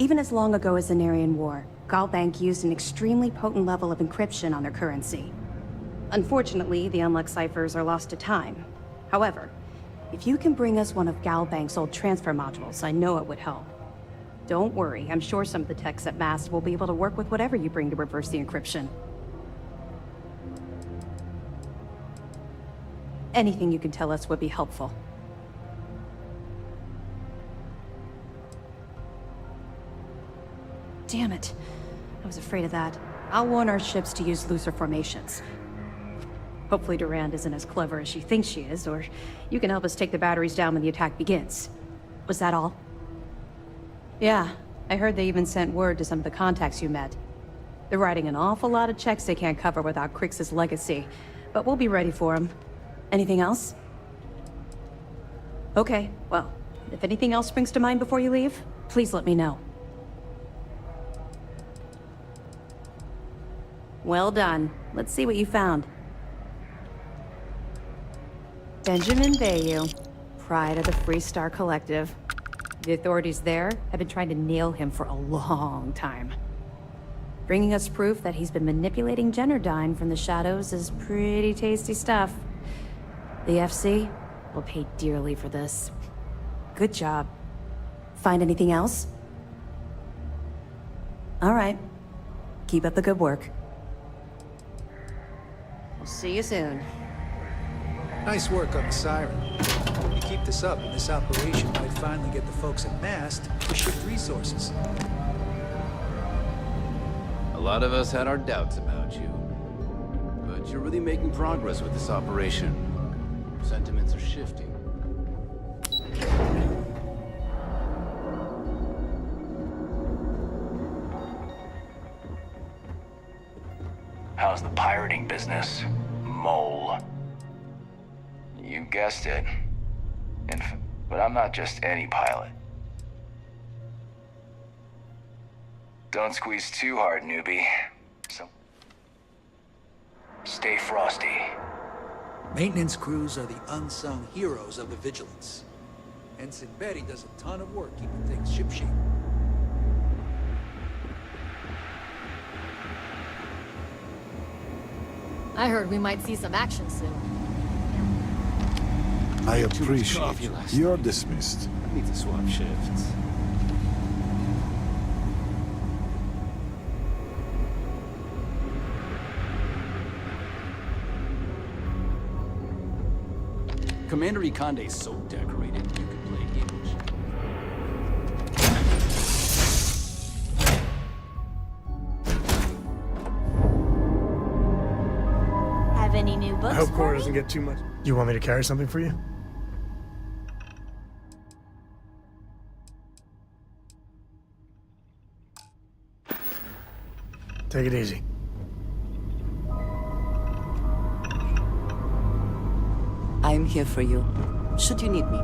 Even as long ago as the Narian War, Galbank used an extremely potent level of encryption on their currency. Unfortunately, the Unluck ciphers are lost to time. However, if you can bring us one of Galbank's old transfer modules, I know it would help. Don't worry, I'm sure some of the techs at Mast will be able to work with whatever you bring to reverse the encryption. Anything you can tell us would be helpful. Damn it. I was afraid of that. I'll warn our ships to use looser formations. Hopefully Durand isn't as clever as she thinks she is, or you can help us take the batteries down when the attack begins. Was that all? Yeah, I heard they even sent word to some of the contacts you met. They're writing an awful lot of checks they can't cover without Crix's legacy, but we'll be ready for them. Anything else? Okay, well, if anything else springs to mind before you leave, please let me know. Well done. Let's see what you found. Benjamin Bayou, pride of the Freestar Collective. The authorities there have been trying to nail him for a long time. Bringing us proof that he's been manipulating Generdyne from the shadows is pretty tasty stuff. The FC will pay dearly for this. Good job. Find anything else? All right. Keep up the good work. We'll see you soon. Nice work on the siren. If you keep this up, and this operation might finally get the folks at Mast to shift resources. A lot of us had our doubts about you. But you're really making progress with this operation. Sentiments are shifting. How's the pirating business, mole? You guessed it. But I'm not just any pilot. Don't squeeze too hard, newbie. So, stay frosty. Maintenance crews are the unsung heroes of the Vigilance. Ensign Betty does a ton of work keeping things shipshape. I heard we might see some action soon. I appreciate you. You're dismissed. I need to swap shifts. Commander Ikande's so decorated, you could play a game with you. Have any new books I hope for Cora me? doesn't get too much. You want me to carry something for you? Take it easy. I'm here for you, should you need me.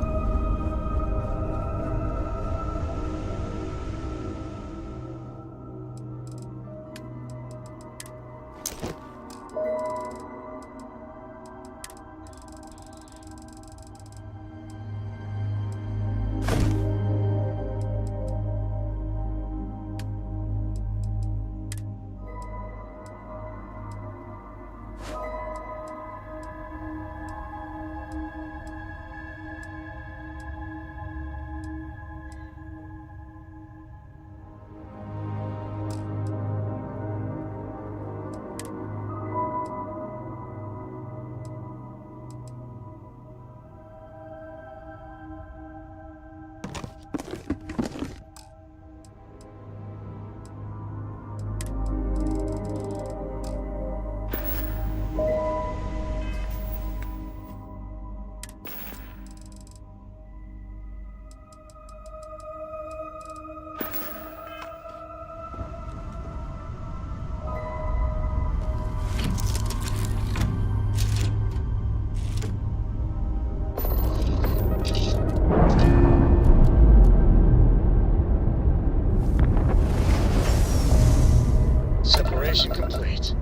Separation complete.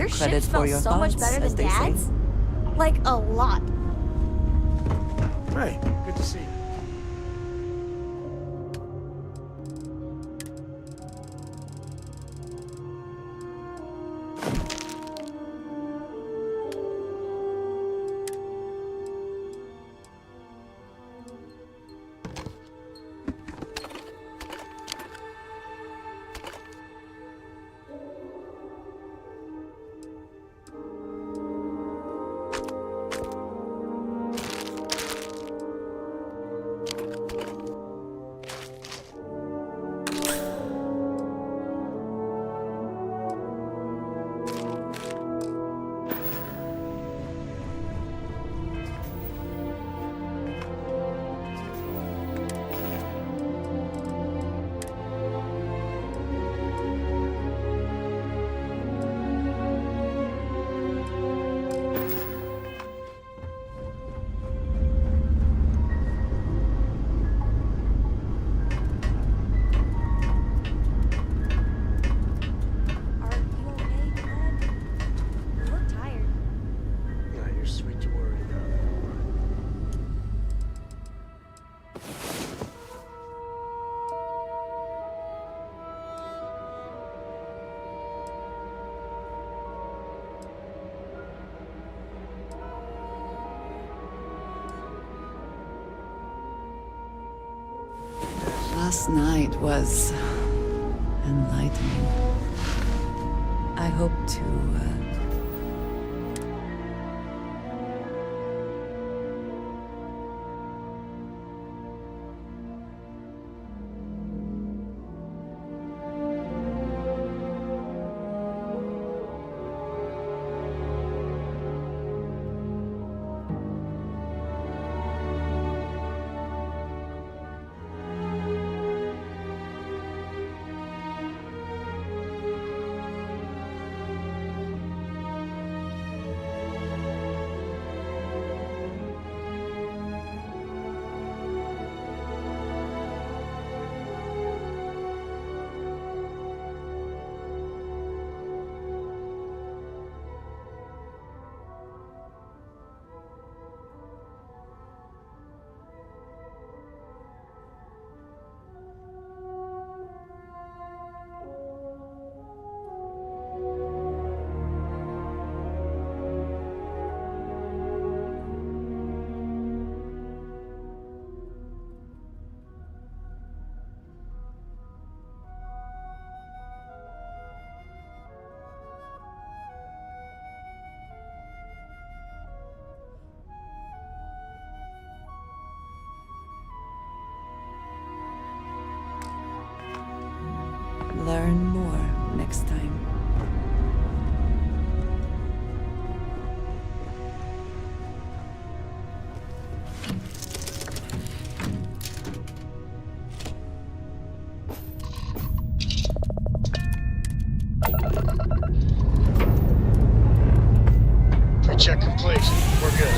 Your credit ship for smells your so much thoughts, better as than they say. Dad's. Like, a lot. Hey, good to see you. Last night was enlightening. I hope to learn more next time. Pre-check complete. We're good.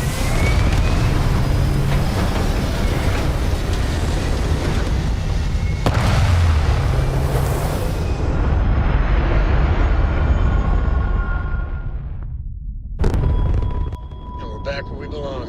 Back where we belong.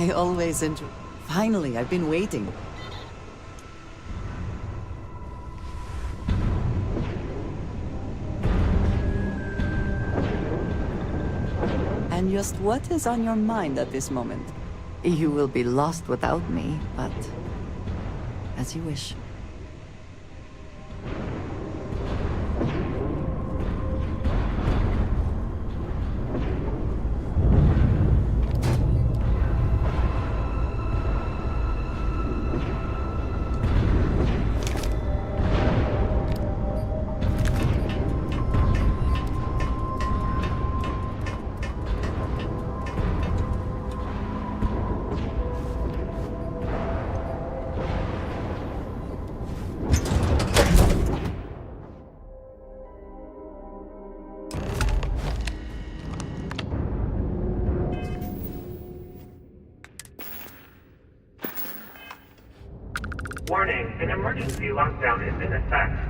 I always enjoy... Finally, I've been waiting. And just what is on your mind at this moment? You will be lost without me, but... as you wish. Warning, an emergency lockdown is in effect.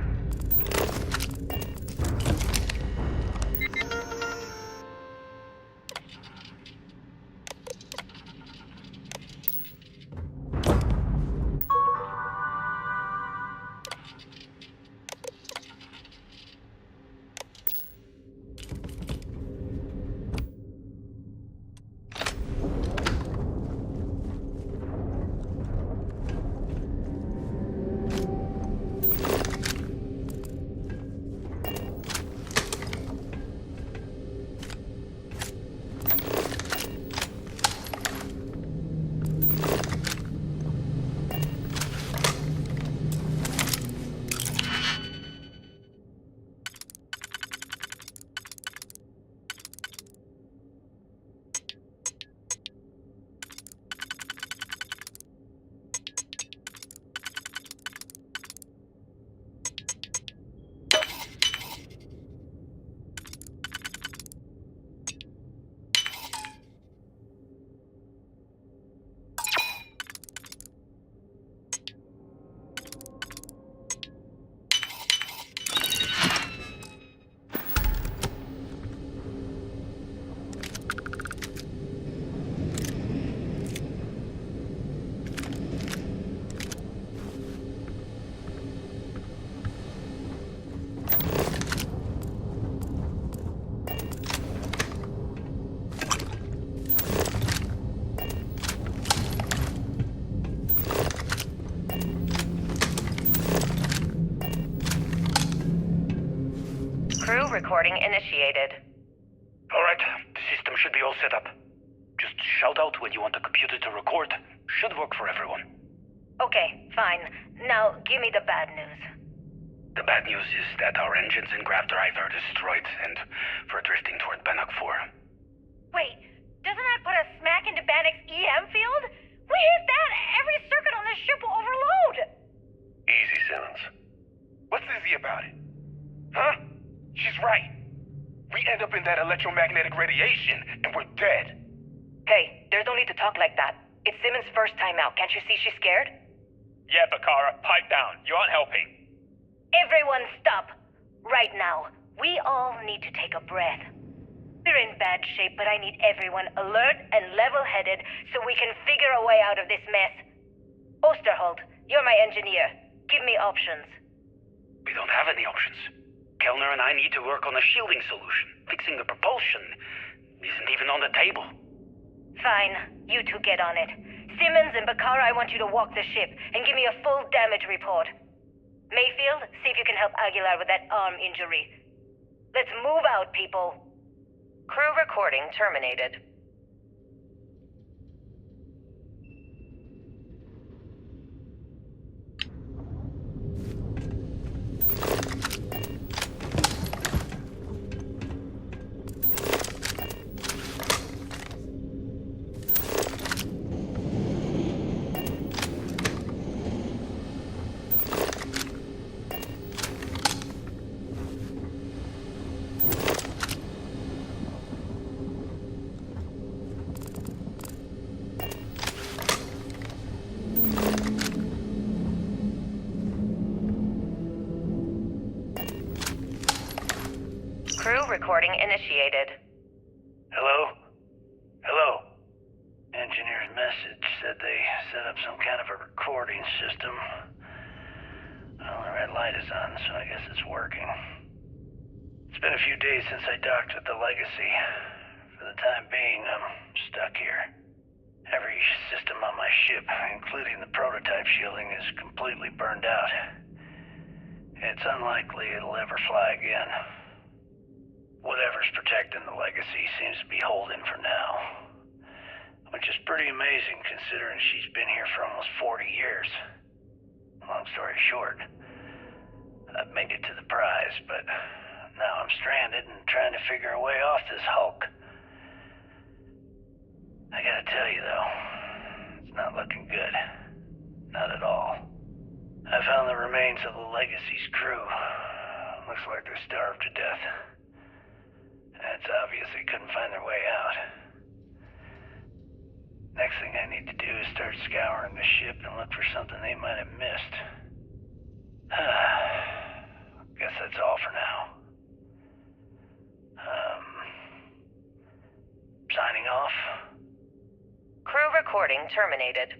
Crew recording initiated. Alright, the system should be all set up. Just shout out when you want the computer to record. Should work for everyone. Okay, fine. Now, give me the bad news. The bad news is that our engines and grav drive are destroyed, and we're drifting toward Bannock 4. Wait, doesn't that put us smack into Bannock's EM field? We hit that! Every circuit on this ship will overload! Easy, Simmons. What's easy about it? Huh? She's right. We end up in that electromagnetic radiation, and we're dead. Hey, there's no need to talk like that. It's Simmons' first time out. Can't you see she's scared? Yeah, Bakara, pipe down. You aren't helping. Everyone stop! Right now, we all need to take a breath. We're in bad shape, but I need everyone alert and level-headed so we can figure a way out of this mess. Osterholt, you're my engineer. Give me options. We don't have any options. Kellner and I need to work on a shielding solution. Fixing the propulsion isn't even on the table. Fine, you two get on it. Simmons and Bakara, I want you to walk the ship and give me a full damage report. Mayfield, see if you can help Aguilar with that arm injury. Let's move out, people. Crew recording terminated. Crew recording initiated. Hello? Hello? Engineer's message. they set up some kind of a recording system. Well, the red light is on, so I guess it's working. It's been a few days since I docked with the Legacy. For the time being, I'm stuck here. Every system on my ship, including the prototype shielding, is completely burned out. It's unlikely it'll ever fly again. Whatever's protecting the Legacy seems to be holding for now. Which is pretty amazing considering she's been here for almost 40 years. Long story short, I've made it to the prize, but now I'm stranded and trying to figure a way off this hulk. I gotta tell you though, it's not looking good. Not at all. I found the remains of the Legacy's crew. Looks like they're starved to death. It's obvious they couldn't find their way out. Next thing I need to do is start scouring the ship and look for something they might have missed. Guess that's all for now. Signing off. Crew recording terminated.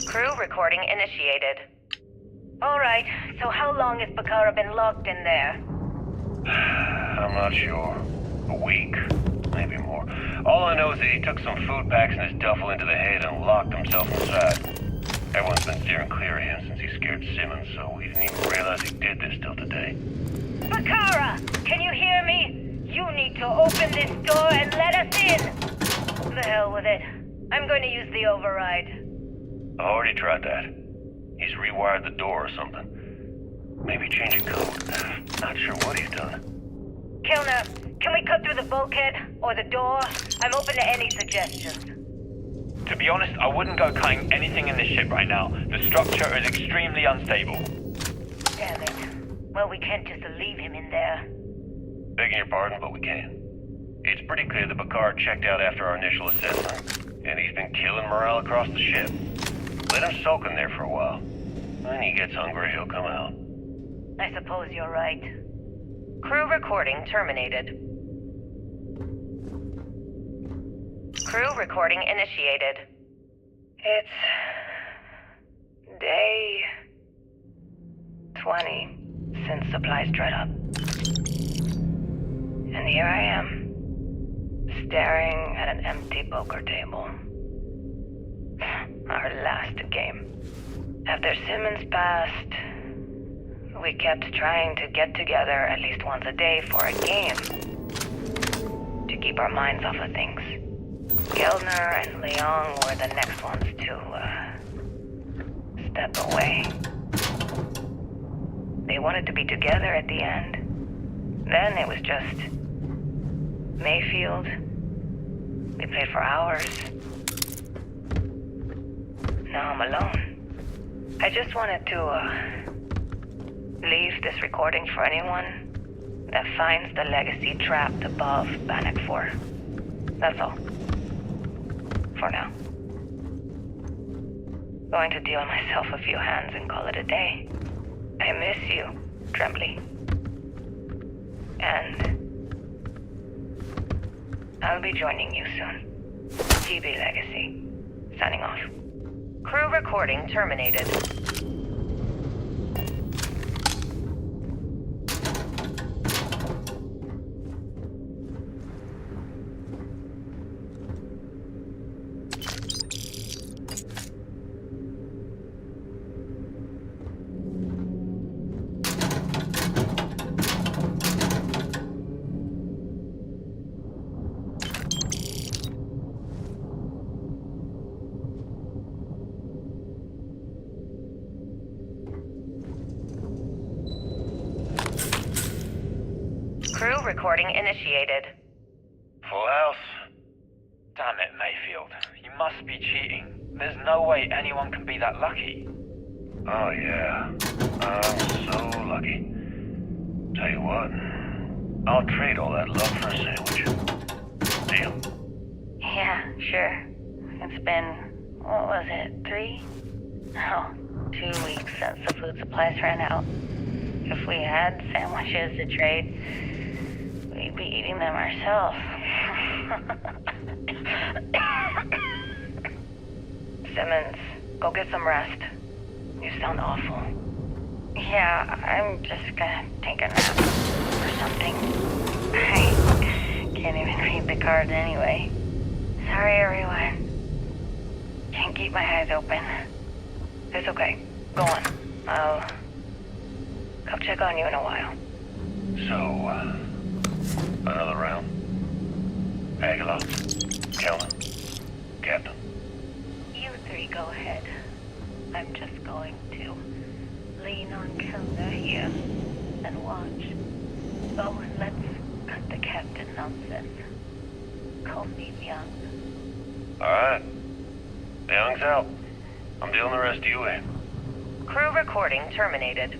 Crew recording initiated. Alright, so how long has Bakara been locked in there? I'm not sure. A week, maybe more. All I know is that he took some food packs in his duffel into the head and locked himself inside. Everyone's been steering clear of him since he scared Simmons, so we didn't even realize he did this till today. Bakara! Can you hear me? You need to open this door and let us in! The hell with it. I'm going to use the override. I already tried that. He's rewired the door or something. Maybe change a code. Not sure what he's done. Kilner, can we cut through the bulkhead? Or the door? I'm open to any suggestions. To be honest, I wouldn't go cutting anything in this ship right now. The structure is extremely unstable. Damn it. Well, we can't just leave him in there. Begging your pardon, but we can. It's pretty clear that Bakar checked out after our initial assessment, and he's been killing morale across the ship. Let him soak in there for a while. When he gets hungry, he'll come out. I suppose you're right. Crew recording terminated. Crew recording initiated. It's day 20 since supplies dried up. And here I am, staring at an empty poker table. Our last game. After Simmons passed, We kept trying to get together at least once a day for a game. To keep our minds off of things. Gelner and Leong were the next ones to, step away. They wanted to be together at the end. Then it was just Mayfield. We played for hours. Now I'm alone. I just wanted to, leave this recording for anyone that finds the legacy trapped above Bannock 4. That's all. For now. Going to deal myself a few hands and call it a day. I miss you, Trembly. And I'll be joining you soon. TB Legacy. Signing off. Crew recording terminated. Crew recording initiated. Full house. Damn it, Mayfield. You must be cheating. There's no way anyone can be that lucky. Oh, yeah. I'm so lucky. Tell you what, I'll trade all that love for a sandwich. Deal? Yeah, sure. It's been, what was it, 3? No, 2 weeks since the food supplies ran out. If we had sandwiches to trade, we'd be eating them ourselves. Simmons, go get some rest. You sound awful. Yeah, I'm just gonna take a nap or something. I can't even read the cards anyway. Sorry, everyone. Can't keep my eyes open. It's okay. Go on. I'll come check on you in a while. So, another round? Aguilar? Kellner? Captain? You three go ahead. I'm just going to lean on Kellner here and watch. Oh, and let's cut the captain nonsense. Call me Young. Alright. Young's out. I'm dealing the rest of you in. Crew recording terminated.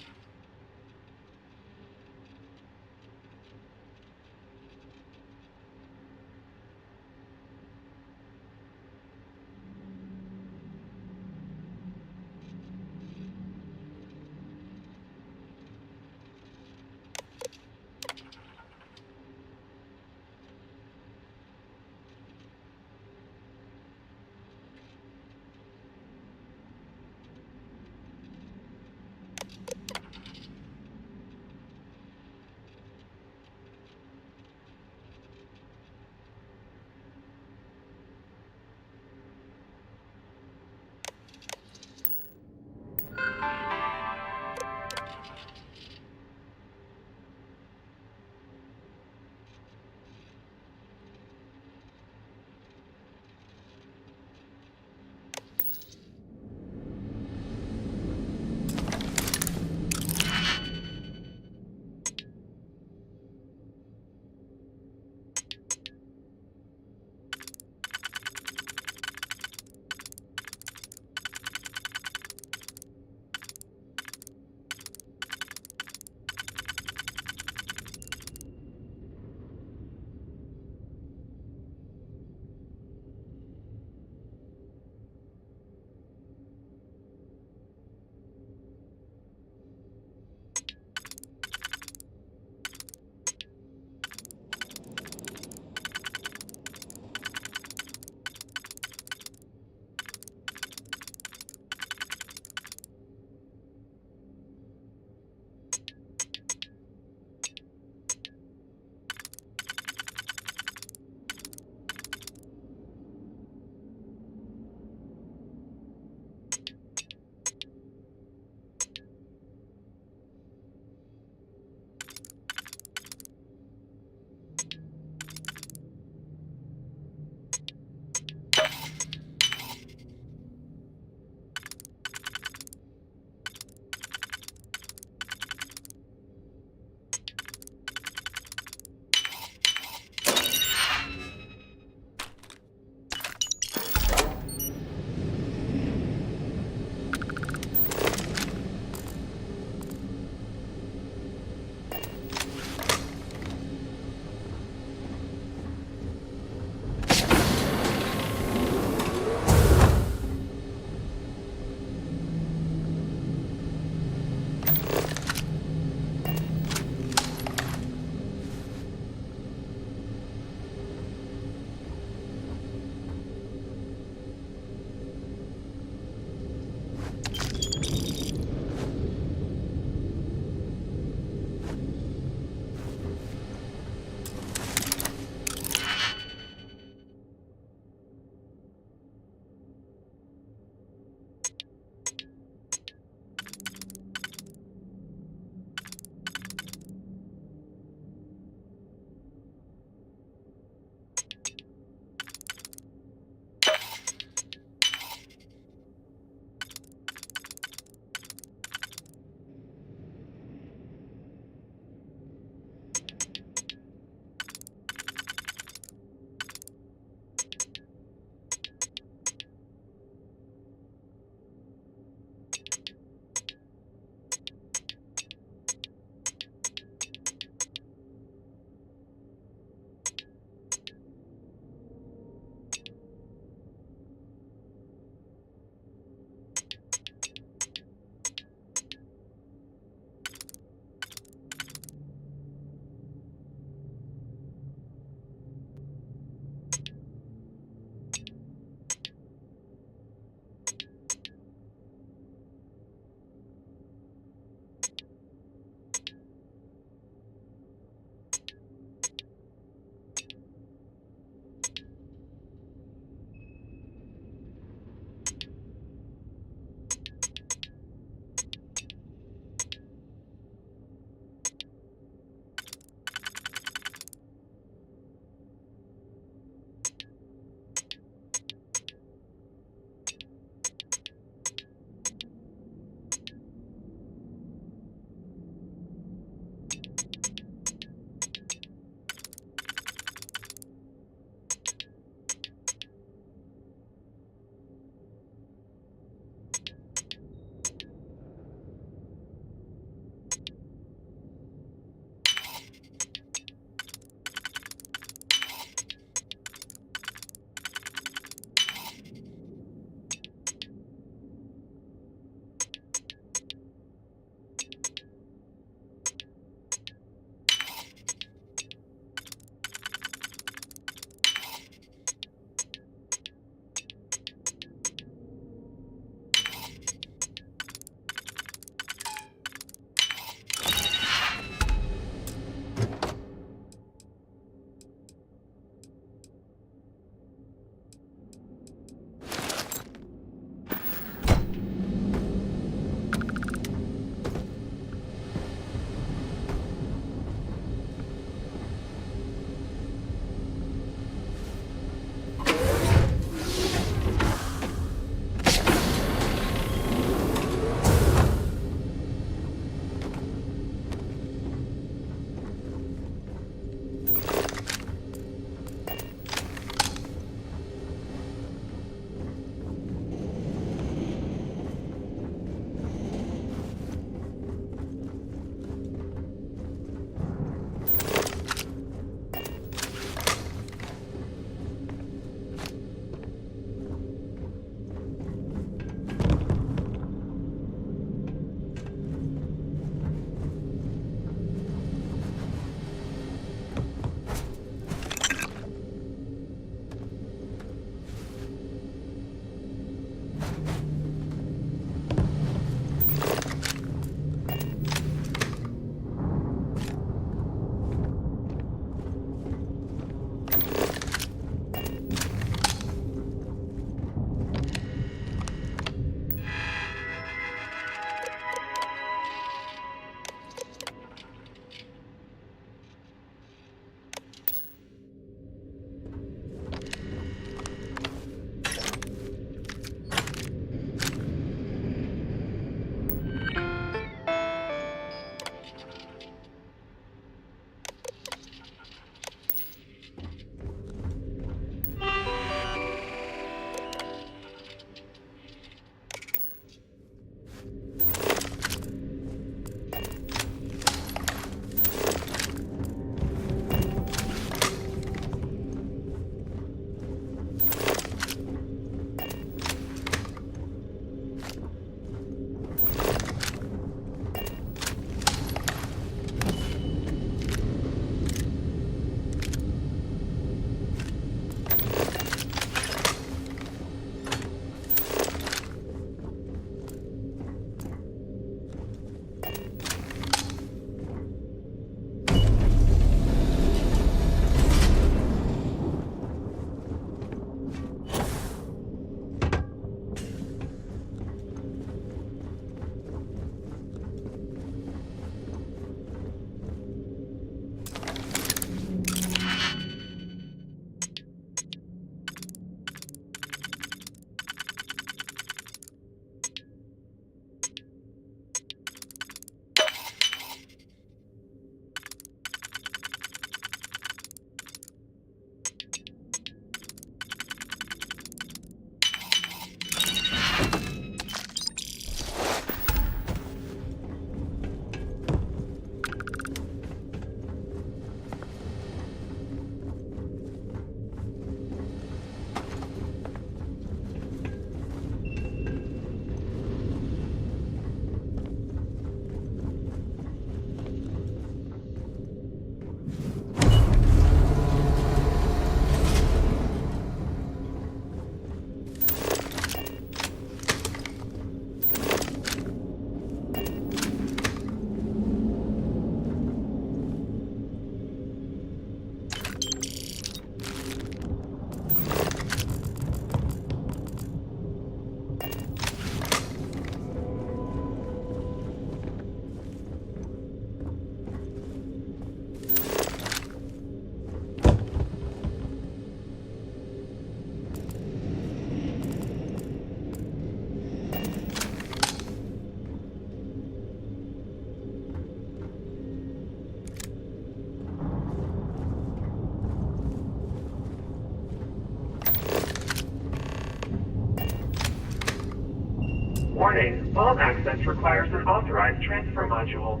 Vault access requires an authorized transfer module.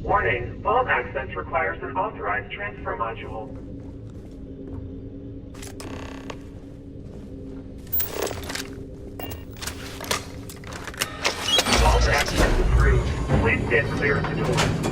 Warning, vault access requires an authorized transfer module. Vault access approved. Please stand clear of the door.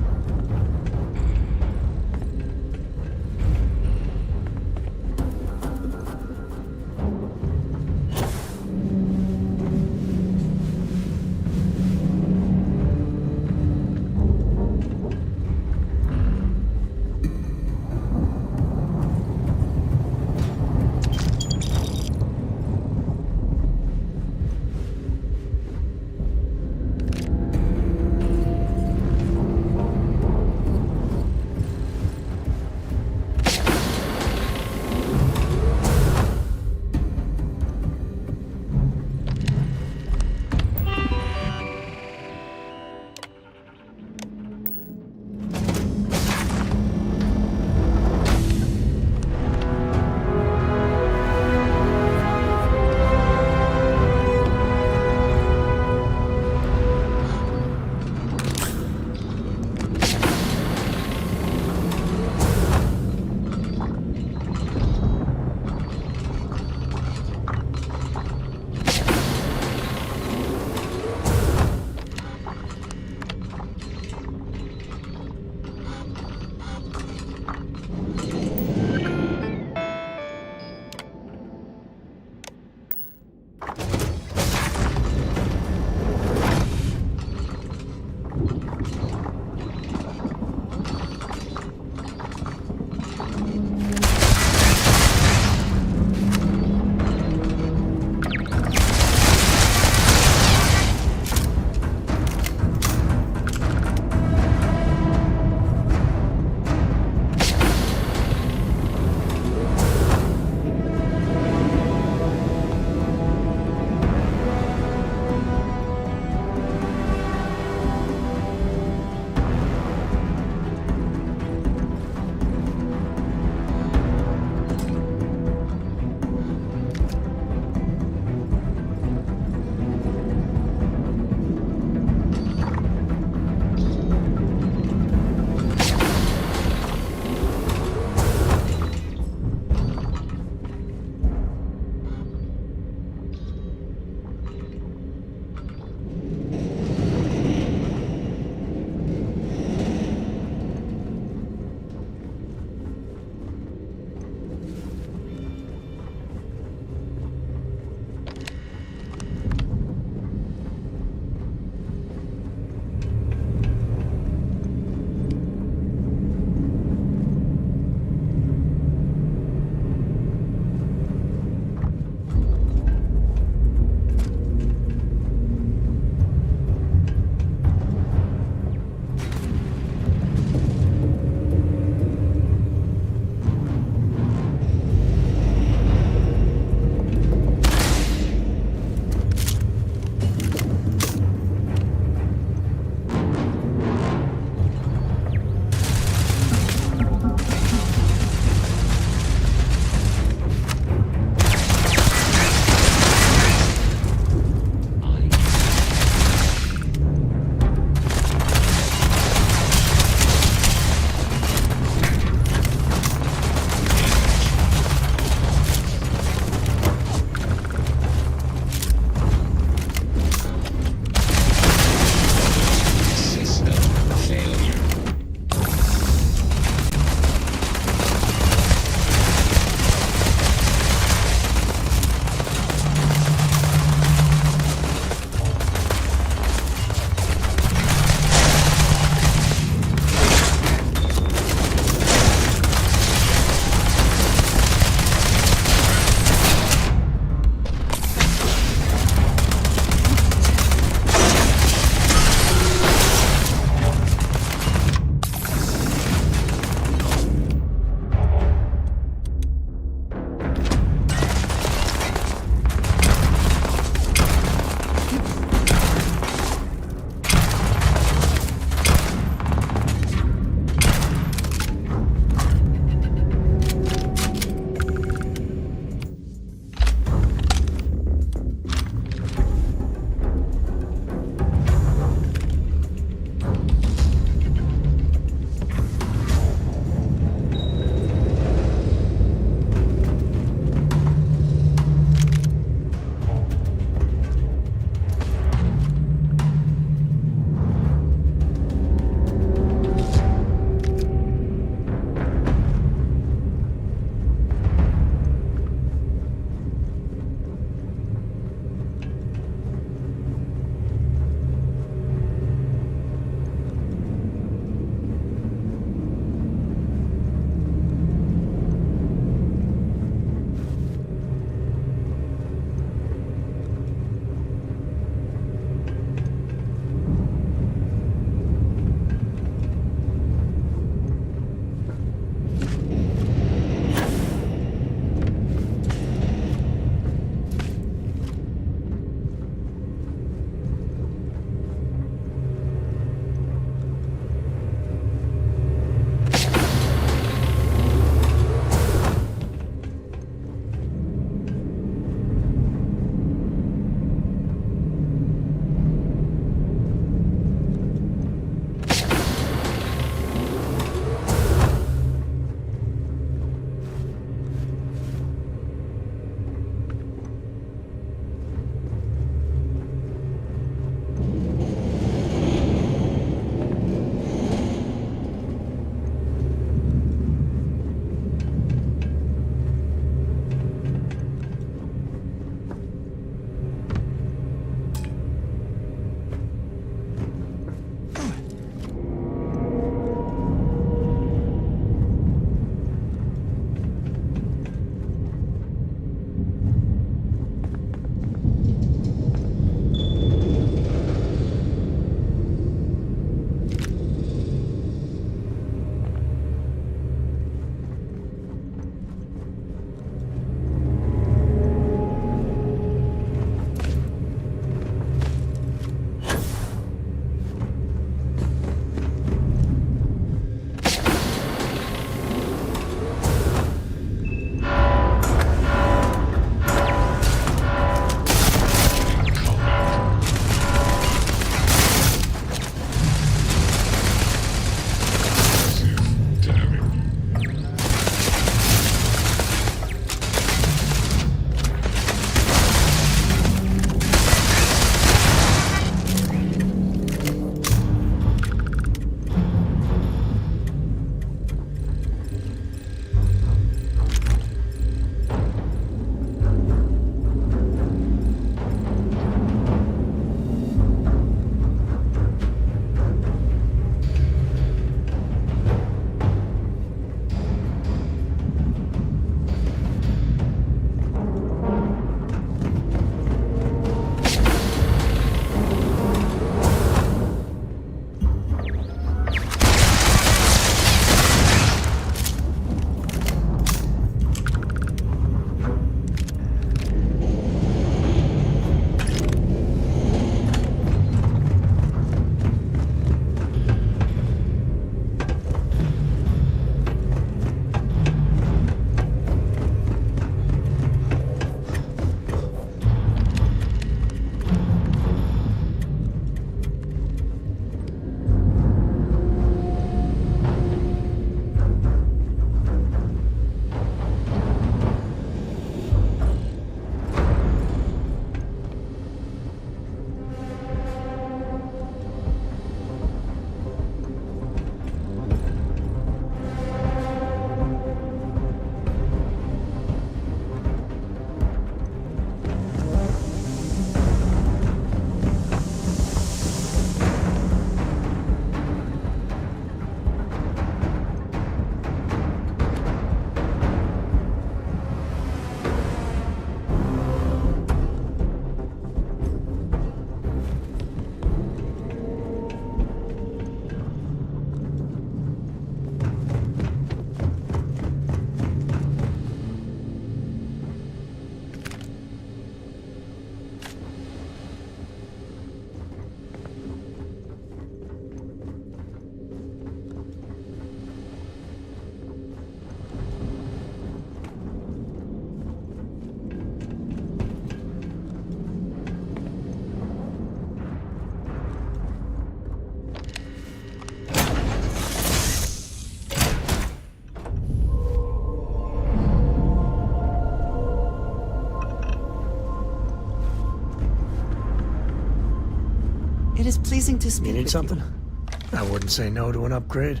It is pleasing to speak You need with something? you. I wouldn't say no to an upgrade.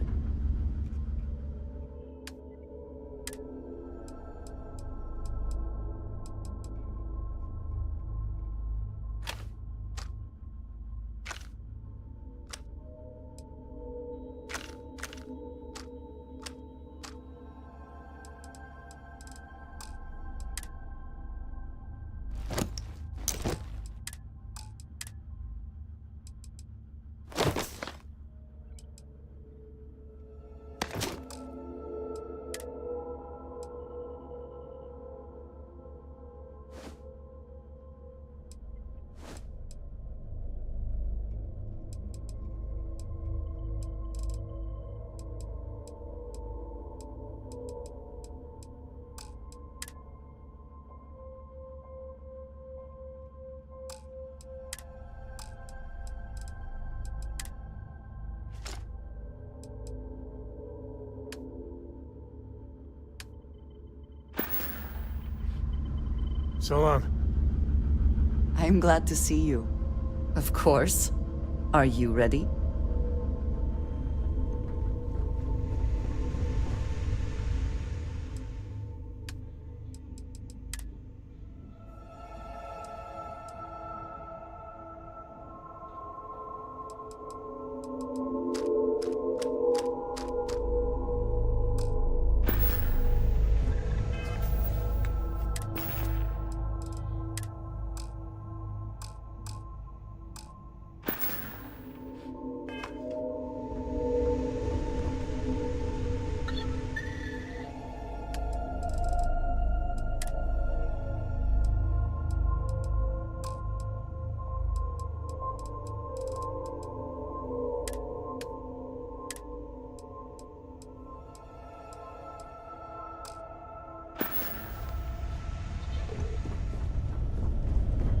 So long. I'm glad to see you. Of course. Are you ready?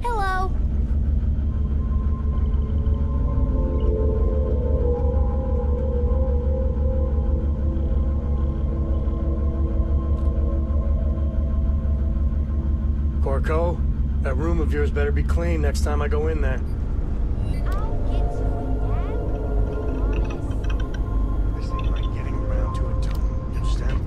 Hello. Corco, that room of yours better be clean next time I go in there. This ain't like getting around to it, Tom. You understand?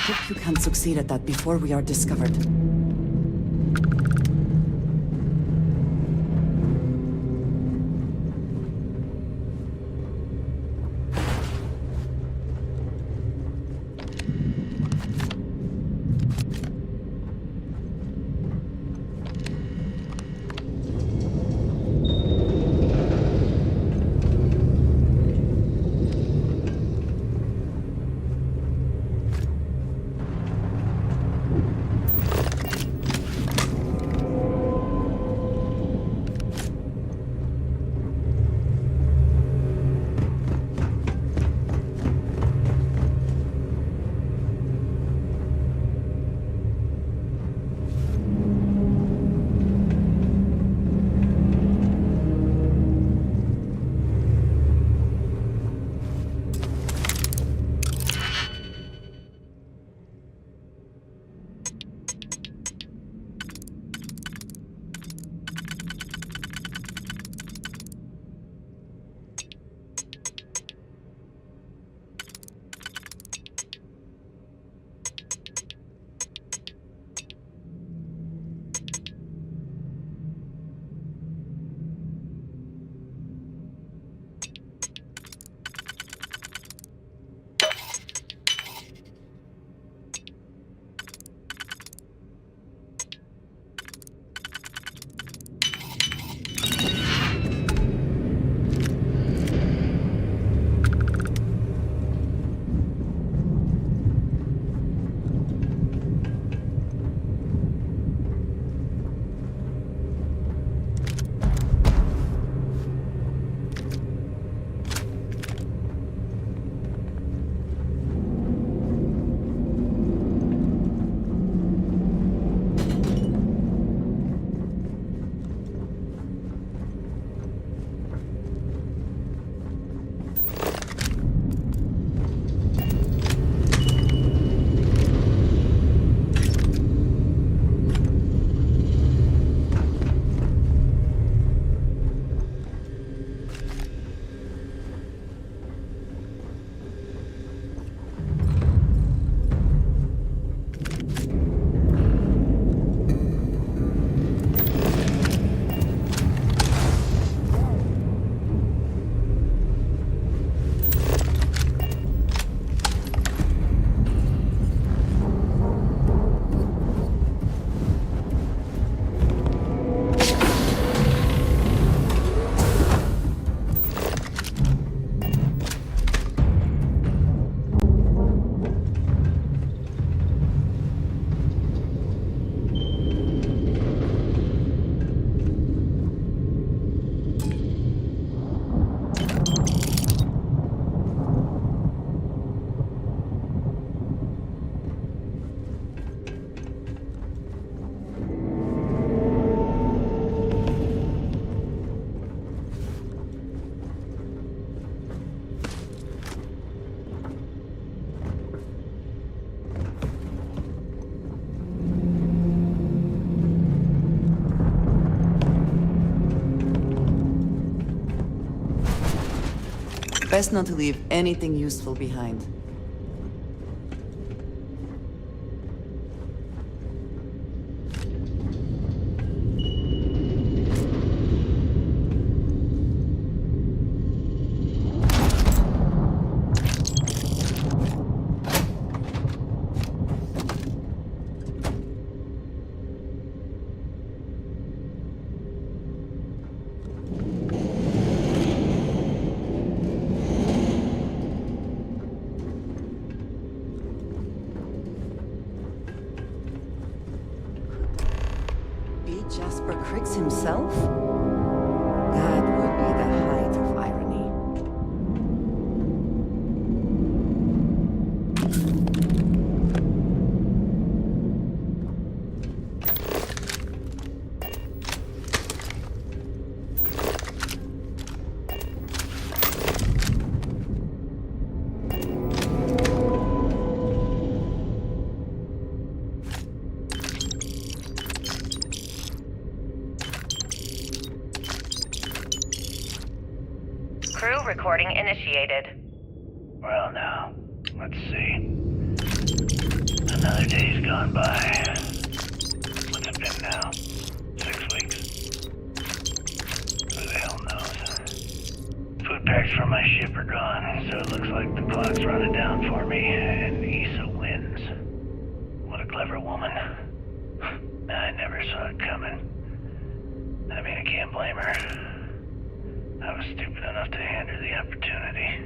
hope you can succeed at that before we are discovered. Best not to leave anything useful behind. Jasper Cricks himself? That would be the height of irony. Crew recording initiated. Well, now, let's see. Another day's gone by. What's it been now? 6 weeks? Who the hell knows? Food packs from my ship are gone, so it looks like the clock's running down for me, and Issa wins. What a clever woman. I never saw it coming. I mean, I can't blame her. I was stupid enough to hand her the opportunity.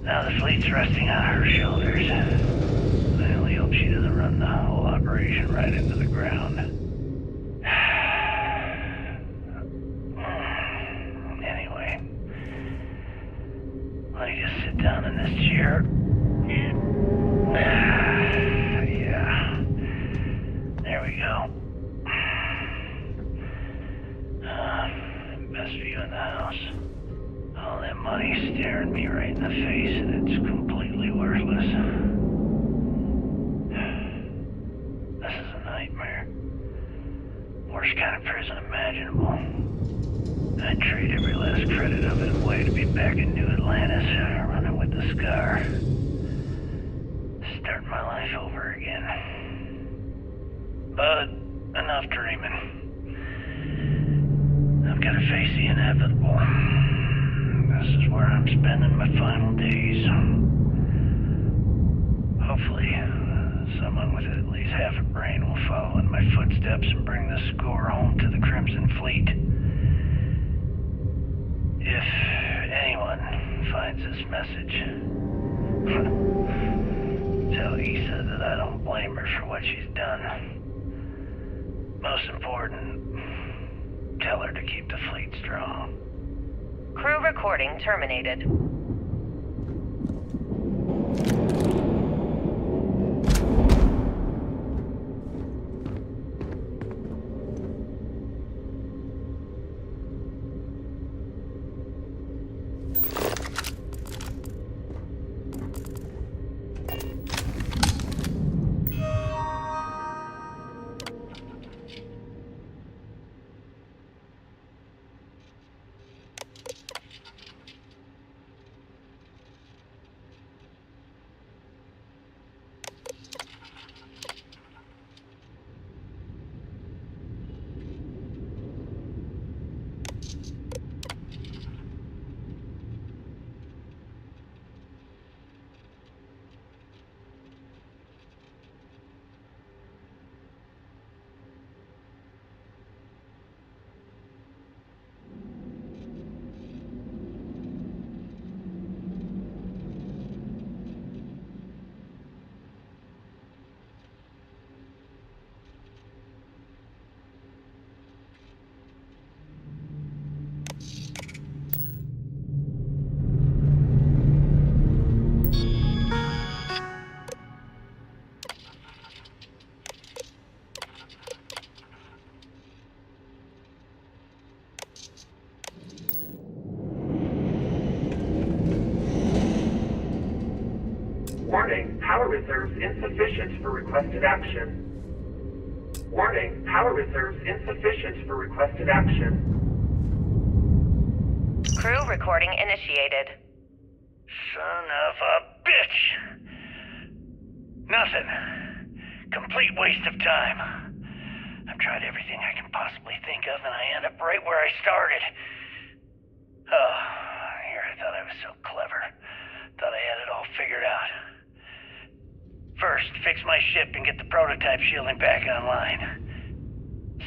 Now the fleet's resting on her shoulders. I only hope she doesn't run the whole operation right into the ground. Anyway, let me just sit down in this chair. Yeah. There we go. Best view in the house. All that money staring me right in the face, and it's completely worthless. This is a nightmare. Worst kind of prison imaginable. I'd trade every last credit of it away to be back in New Atlantis, running with the Scar. Start my life over again. But enough dreaming. I've got to face the inevitable. This is where I'm spending my final days. Hopefully, someone with at least half a brain will follow in my footsteps and bring the score home to the Crimson Fleet. If anyone finds this message, tell Issa that I don't blame her for what she's done. Most important, tell her to keep the fleet strong. Crew recording terminated. Warning, power reserves insufficient for requested action. Warning, power reserves insufficient for requested action. Crew recording initiated. Son of a bitch! Nothing. Complete waste of time. I've tried everything I can possibly think of, and I end up right where I started. Oh, here I thought I was so clever. Thought I had it all figured out. First, fix my ship and get the prototype shielding back online.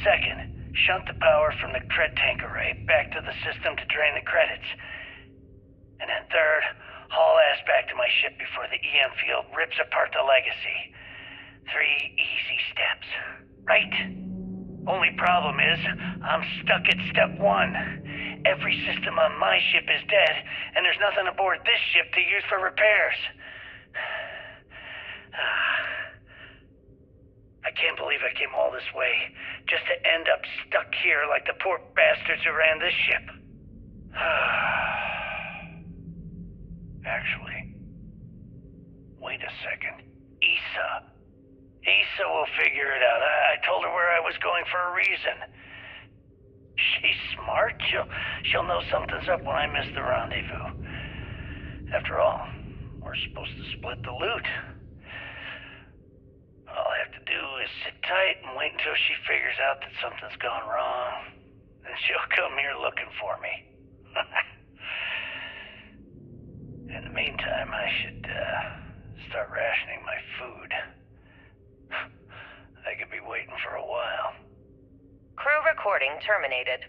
Second, shunt the power from the cred tank array back to the system to drain the credits. And then third, haul ass back to my ship before the EM field rips apart the legacy. 3 easy steps, right? Only problem is, I'm stuck at step 1. Every system on my ship is dead, and there's nothing aboard this ship to use for repairs. I can't believe I came all this way, just to end up stuck here like the poor bastards who ran this ship. Actually, wait a second. Issa will figure it out. I told her where I was going for a reason. She's smart. She'll know something's up when I miss the rendezvous. After all, we're supposed to split the loot. just sit tight and wait until she figures out that something's gone wrong. Then she'll come here looking for me. In the meantime, I should, start rationing my food. I could be waiting for a while. Crew recording terminated.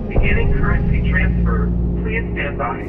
Beginning currency transfer. Please stand by.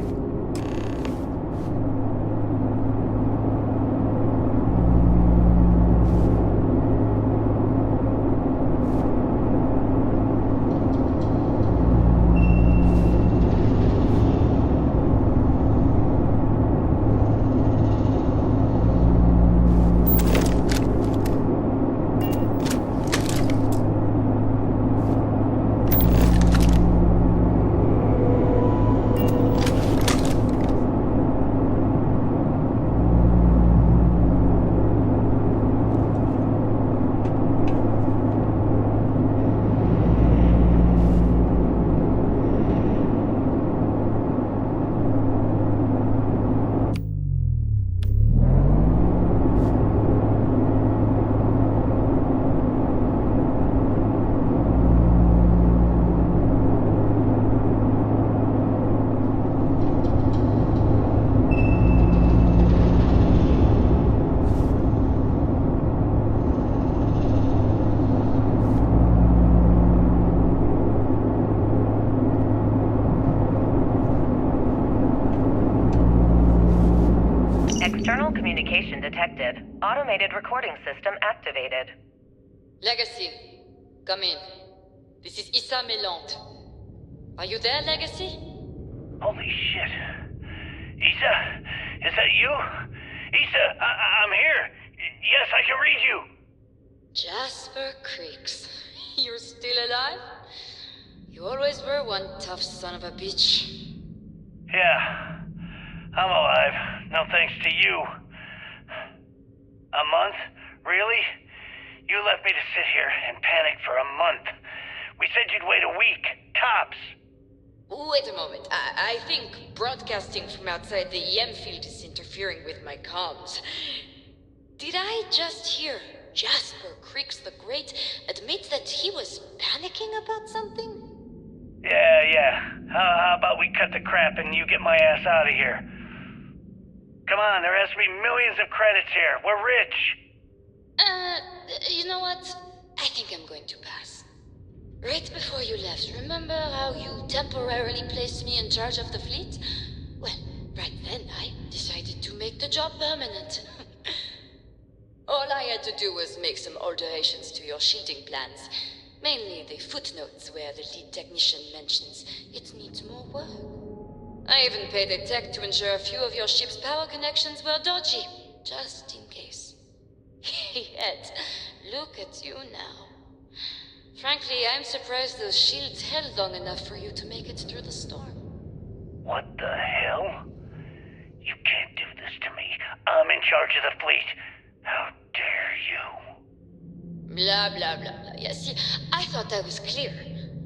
External communication detected. Automated recording system activated. Legacy, come in. This is Issa Melant. Are you there, Legacy? Holy shit. Issa, is that you? Issa, I'm here. Yes, I can read you. Jasper Creeks. You're still alive? You always were one tough son of a bitch. Yeah, I'm alive. No thanks to you. A month? Really? You left me to sit here and panic for a month. We said you'd wait a week, tops. Wait a moment. I think broadcasting from outside the EM field is interfering with my comms. Did I just hear Jasper Creeks the Great admit that he was panicking about something? Yeah. How about we cut the crap and you get my ass out of here? Come on, there has to be millions of credits here. We're rich. You know what? I think I'm going to pass. Right before you left, remember how you temporarily placed me in charge of the fleet? Well, right then I decided to make the job permanent. All I had to do was make some alterations to your shielding plans. Mainly the footnotes where the lead technician mentions it needs more work. I even paid a tech to ensure a few of your ship's power connections were dodgy, just in case. Yet, look at you now. Frankly, I'm surprised those shields held long enough for you to make it through the storm. What the hell? You can't do this to me. I'm in charge of the fleet. How dare you? Blah, blah, blah, blah. Yeah, see, I thought I was clear.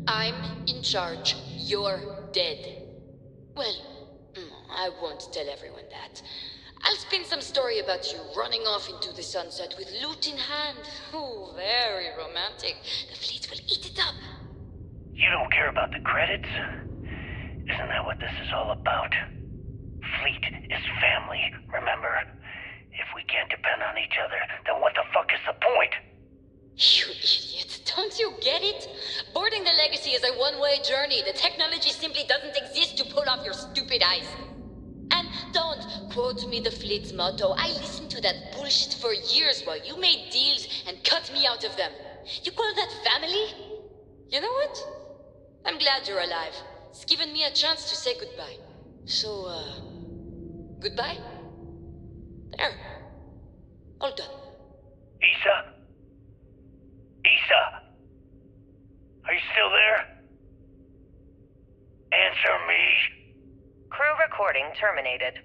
I'm in charge. You're dead. Well, I won't tell everyone that. I'll spin some story about you running off into the sunset with loot in hand. Oh, very romantic. The fleet will eat it up. You don't care about the credits? Isn't that what this is all about? Fleet is family, remember? If we can't depend on each other, then what the fuck is the point? You idiot. Don't you get it? Boarding the Legacy is a one-way journey. The technology simply doesn't exist to pull off your stupid eyes. And don't quote me the fleet's motto. I listened to that bullshit for years while you made deals and cut me out of them. You call that family? You know what? I'm glad you're alive. It's given me a chance to say goodbye. So, goodbye? There. All done. Issa? Issa? Are you still there? Answer me. Crew recording terminated.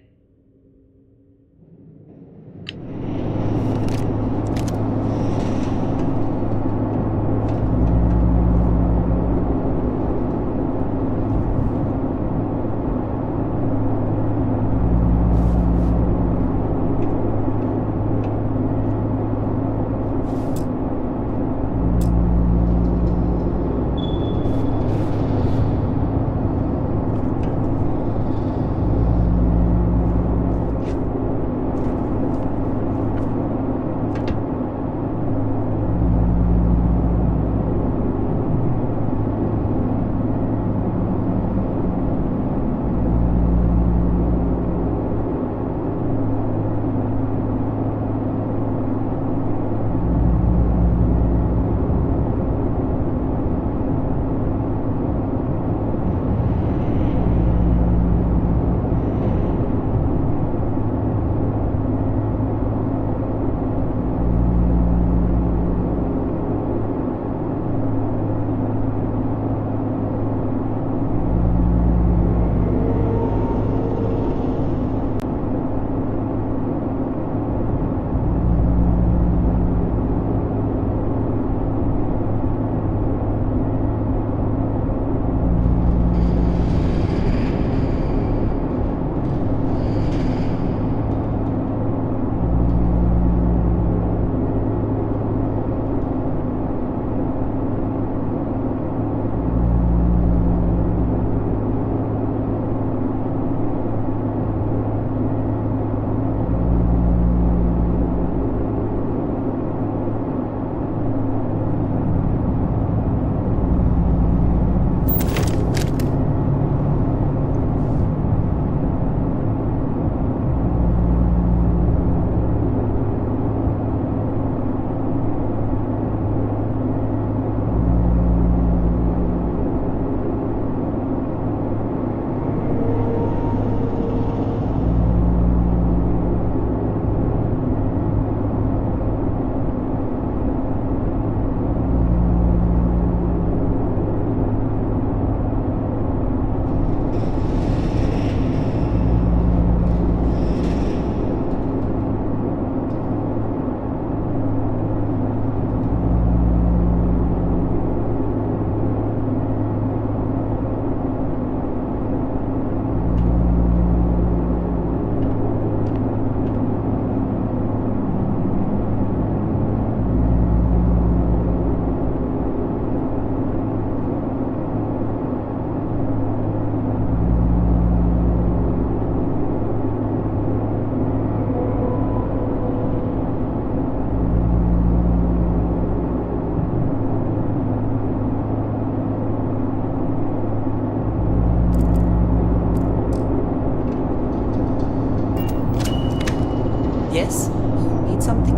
Yes? You need something?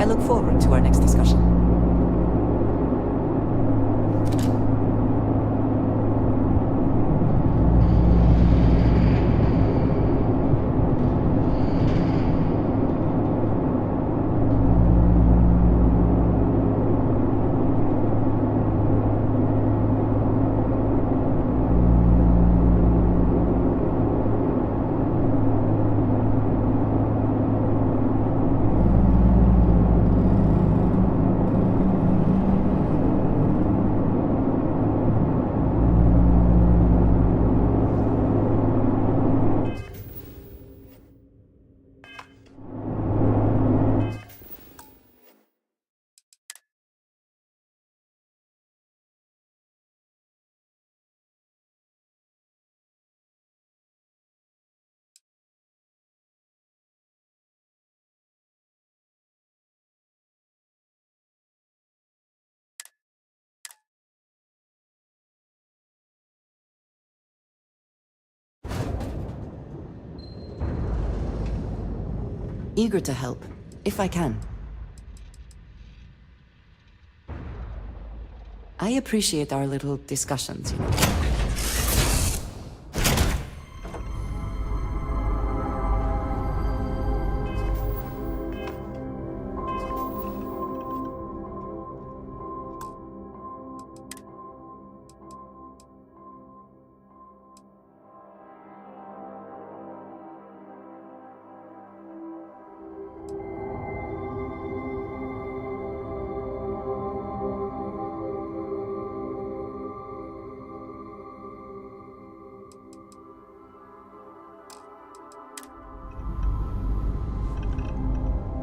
I look forward to our next discussion. eager to help, if I can. I appreciate our little discussions, you know.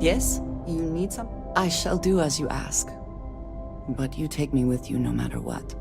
Yes? You need some? I shall do as you ask. But you take me with you no matter what.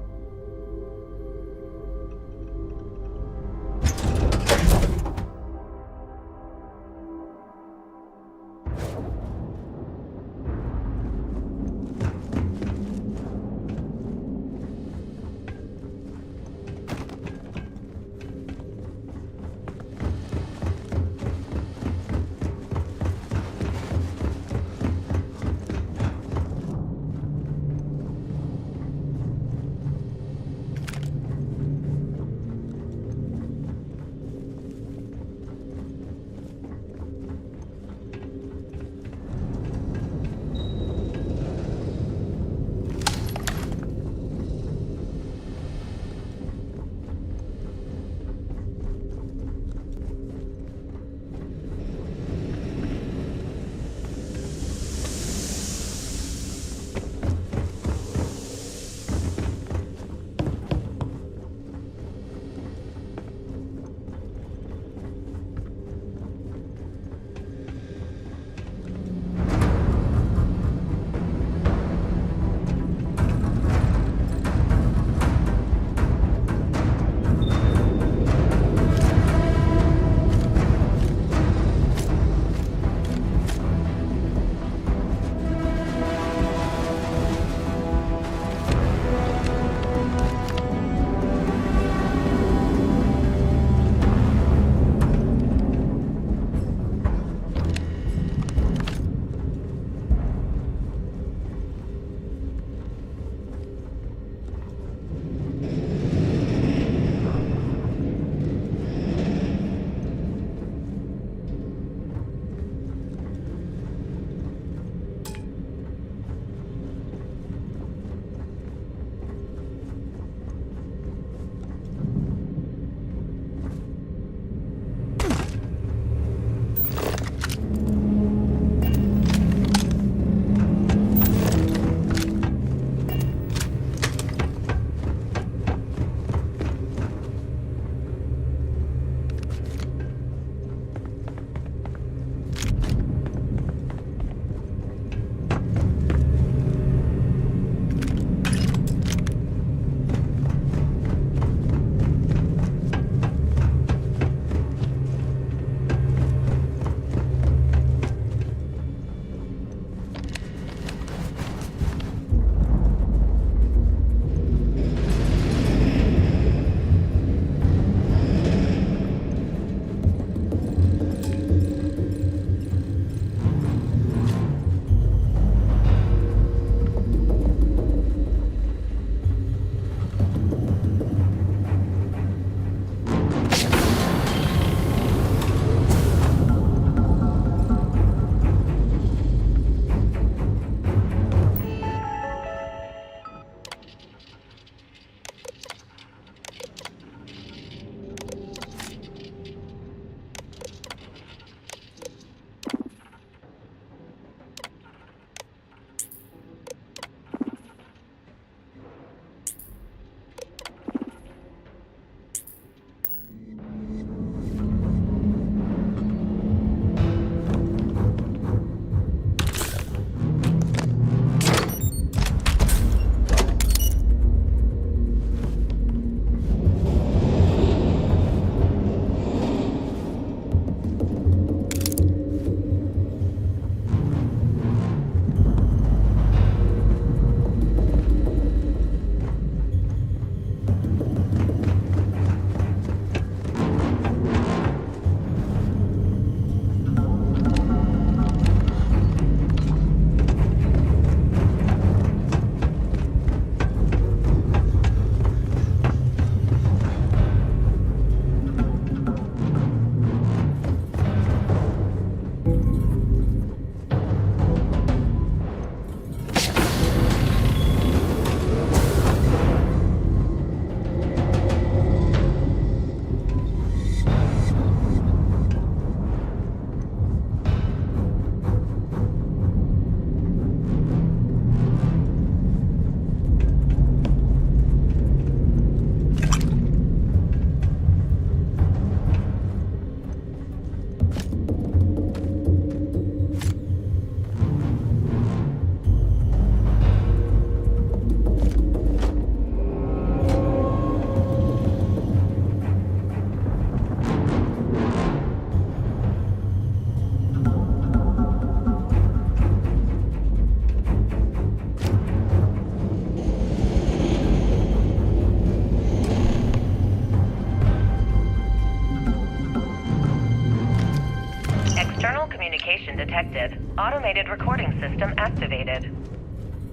Automated recording system activated.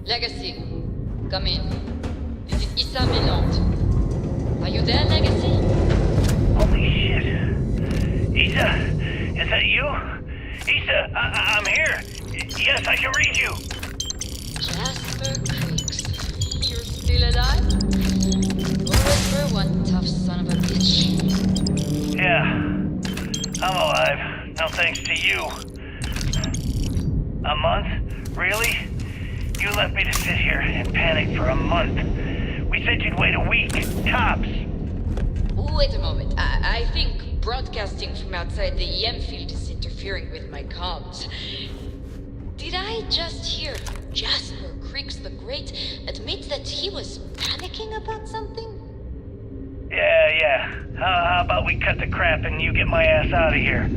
Legacy, come in. This is Issa Meland. Are you there, Legacy? Holy shit. Issa, is that you? Issa, I'm here. Yes, I can read you. Jasper Creeks. You're still alive? Always were one tough son of a bitch. Yeah, I'm alive. No thanks to you. A month? Really? You left me to sit here and panic for a month. We said you'd wait a week. Tops. Wait a moment. I think broadcasting from outside the EM field is interfering with my comms. Did I just hear Jasper Creeks the Great admit that he was panicking about something? Yeah. How about we cut the crap and you get my ass out of here?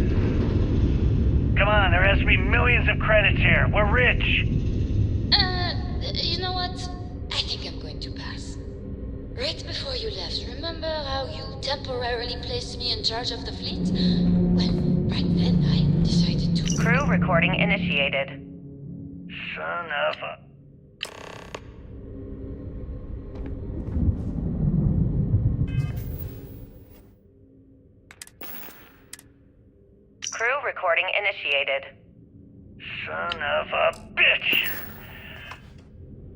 Come on, there has to be millions of credits here. We're rich. You know what? I think I'm going to pass. Right before you left, remember how you temporarily placed me in charge of the fleet? Well, right then I decided to... Crew recording initiated. Son of a... Crew recording initiated. Son of a bitch!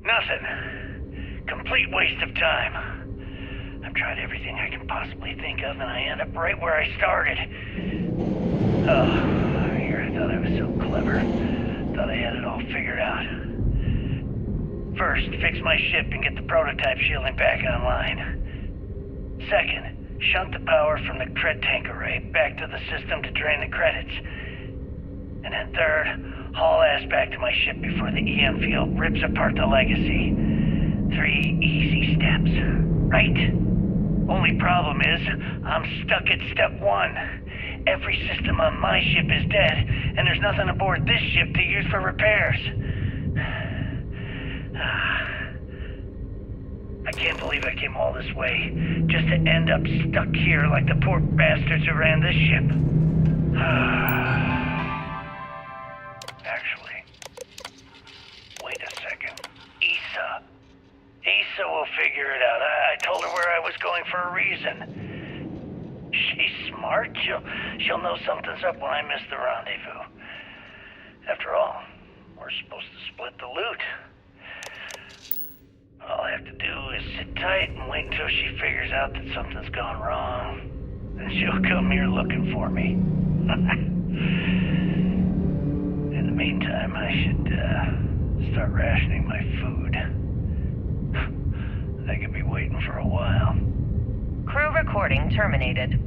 Nothing. Complete waste of time. I've tried everything I can possibly think of, and I end up right where I started. Oh, here I thought I was so clever. Thought I had it all figured out. First, fix my ship and get the prototype shielding back online. Second, shunt the power from the cred tank array back to the system to drain the credits. And then third, haul ass back to my ship before the EM field rips apart the legacy. 3 easy steps, right? Only problem is, I'm stuck at step 1. Every system on my ship is dead, and there's nothing aboard this ship to use for repairs. I can't believe I came all this way, just to end up stuck here like the poor bastards who ran this ship. Actually, wait a second. Issa will figure it out. I told her where I was going for a reason. She's smart. She'll know something's up when I miss the rendezvous. After all, we're supposed to split the loot. All I have to do is sit tight and wait until she figures out that something's gone wrong. Then she'll come here looking for me. In the meantime, I should start rationing my food. I could be waiting for a while. Crew recording terminated.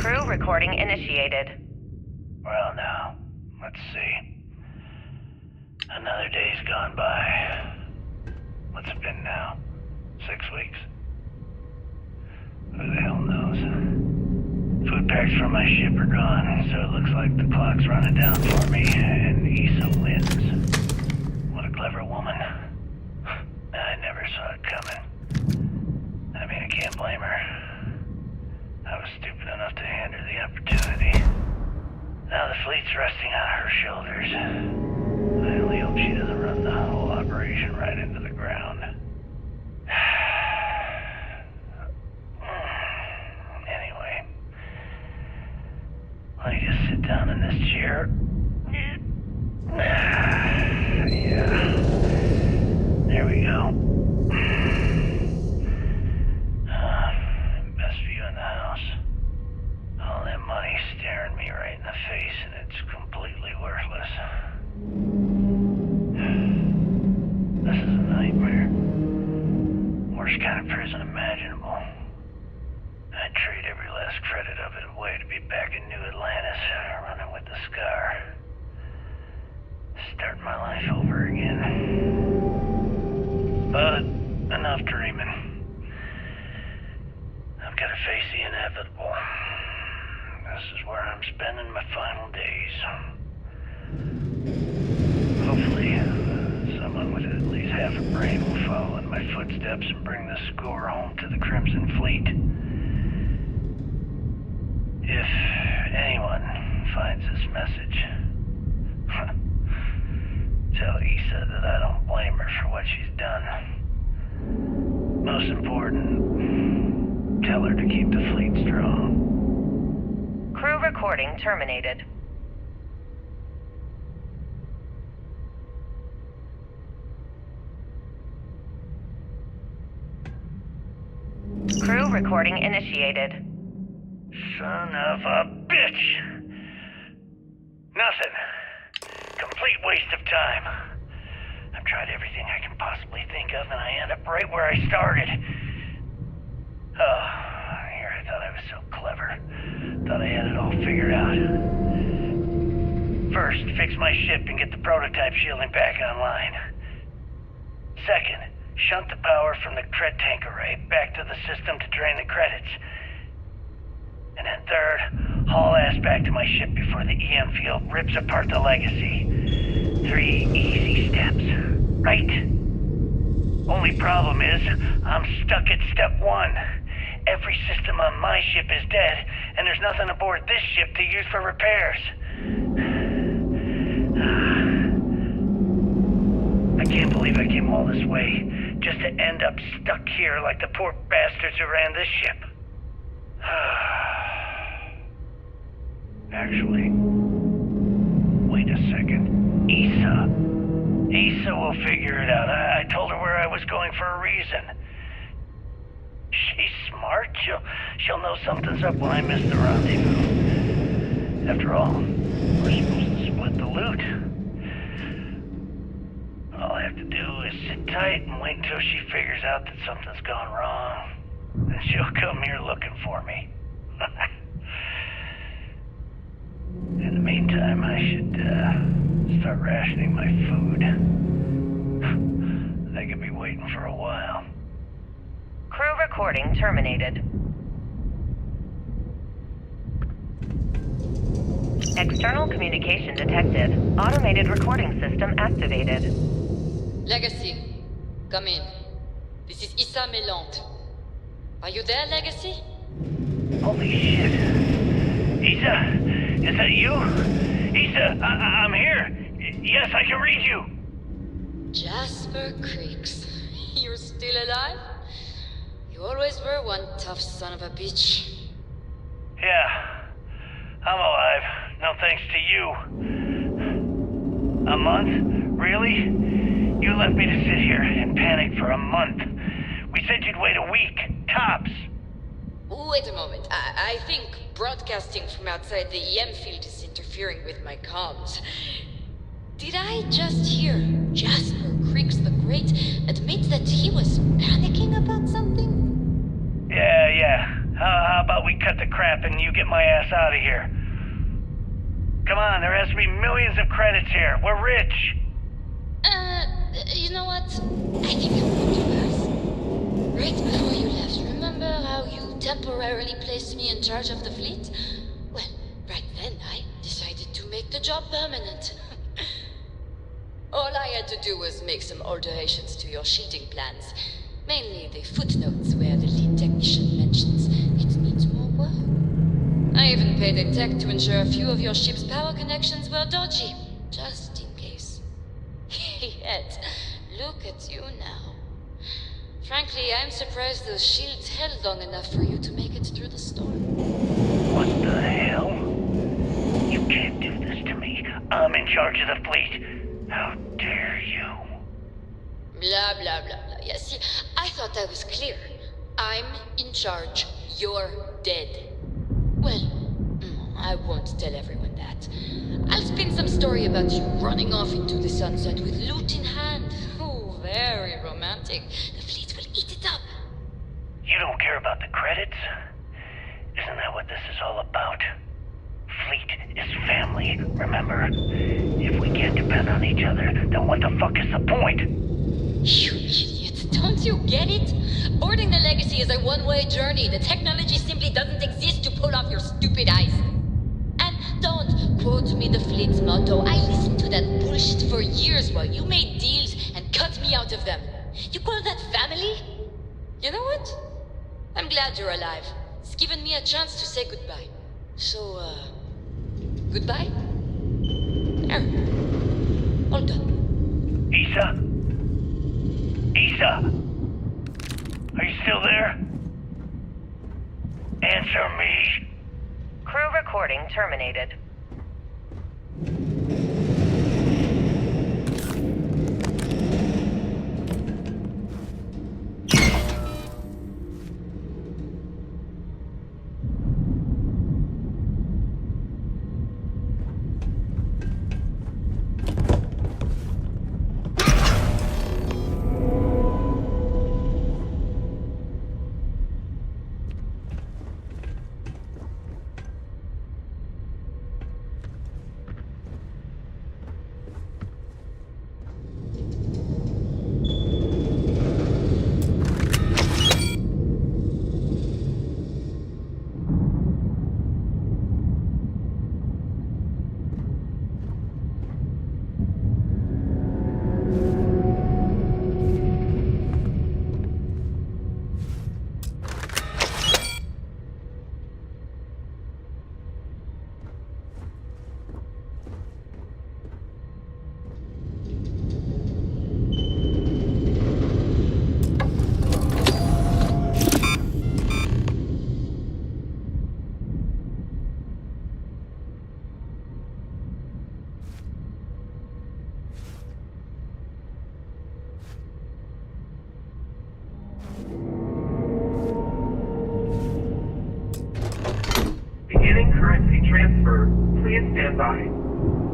Crew recording initiated. Well, now, let's see. Another day's gone by. What's it been now? 6 weeks? Who the hell knows? Food packs from my ship are gone, so it looks like the clock's running down for me, and Issa wins. What a clever woman. I never saw it coming. I mean, I can't blame her. I was stupid enough to hand her the opportunity. Now the fleet's resting on her shoulders. I only hope she doesn't run the whole operation right into the ground. Anyway, let me just sit down in this chair. Yeah. There we go. Best view in the house. All that money staring me right in the face, and it's completely worthless. This is a nightmare. Worst kind of prison imaginable. I'd trade every last credit of it away to be back in New Atlantis, running with the Scar. Starting my life over again. But enough dreaming. I've got to face the inevitable. This is where I'm spending my final days. Hopefully, someone with at least half a brain will follow in my footsteps and bring the score home to the Crimson Fleet. If anyone finds this message, tell Issa that I don't blame her for what she's done. Most important, tell her to keep the fleet strong. Crew recording terminated. Crew recording initiated. Son of a bitch! Nothing. Complete waste of time. I've tried everything I can possibly think of, and I end up right where I started. Oh, here I thought I was so clever. Thought I had it all figured out. First, fix my ship and get the prototype shielding back online. Second, shunt the power from the cred tank array back to the system to drain the credits. And then third, haul ass back to my ship before the EM field rips apart the legacy. 3 easy steps, right? Only problem is, I'm stuck at step 1. Every system on my ship is dead, and there's nothing aboard this ship to use for repairs. I can't believe I came all this way, just to end up stuck here like the poor bastards who ran this ship. Actually, wait a second. Issa will figure it out. I told her where I was going for a reason. She's smart. She'll know something's up when I miss the rendezvous. After all, we're supposed to split the loot. All I have to do is sit tight and wait until she figures out that something's gone wrong. Then she'll come here looking for me. In the meantime, I should start rationing my food. They could be waiting for a while. Crew recording terminated. External communication detected. Automated recording system activated. Legacy, come in. This is Issa Melant. Are you there, Legacy? Holy shit. Issa, is that you? Issa, I'm here. Yes, I can read you. Jasper Creeks. You're still alive? You always were one tough son of a bitch. Yeah, I'm alive. No thanks to you. A month? Really? You left me to sit here and panic for a month. We said you'd wait a week, tops. Wait a moment. I think broadcasting from outside the EM field is interfering with my comms. Did I just hear Jasper Creeks the Great admit that he was panicking about something? Yeah. How about about we cut the crap and you get my ass out of here? Come on, there has to be millions of credits here. We're rich. You know what? I think I'm going to pass. Right before you left, remember how you temporarily placed me in charge of the fleet? Well, right then I decided to make the job permanent. All I had to do was make some alterations to your sheeting plans. Mainly the footnotes where the lead technician mentions it needs more work. I even paid a tech to ensure a few of your ship's power connections were dodgy, just in case. Yet, look at you now. Frankly, I'm surprised those shields held long enough for you to make it through the storm. What the hell? You can't do this to me. I'm in charge of the fleet. How dare you? Blah, blah, blah, blah. Yeah, see, I thought I was clear. I'm in charge. You're dead. Well, I won't tell everyone that. I'll spin some story about you running off into the sunset with loot in hand. Oh, very romantic. The fleet will eat it up. You don't care about the credits? Isn't that what this is all about? Fleet is family, remember? If we can't depend on each other, then what the fuck is the point? You idiot, don't you get it? Boarding the Legacy is a one-way journey. The technology simply doesn't exist to pull off your stupid eyes. And don't quote me the fleet's motto. I listened to that bullshit for years while you made deals and cut me out of them. You call that family? You know what? I'm glad you're alive. It's given me a chance to say goodbye. So, goodbye? There. All done. Isa? Isa? Are you still there? Answer me. Crew recording terminated. Beginning currency transfer. Please stand by.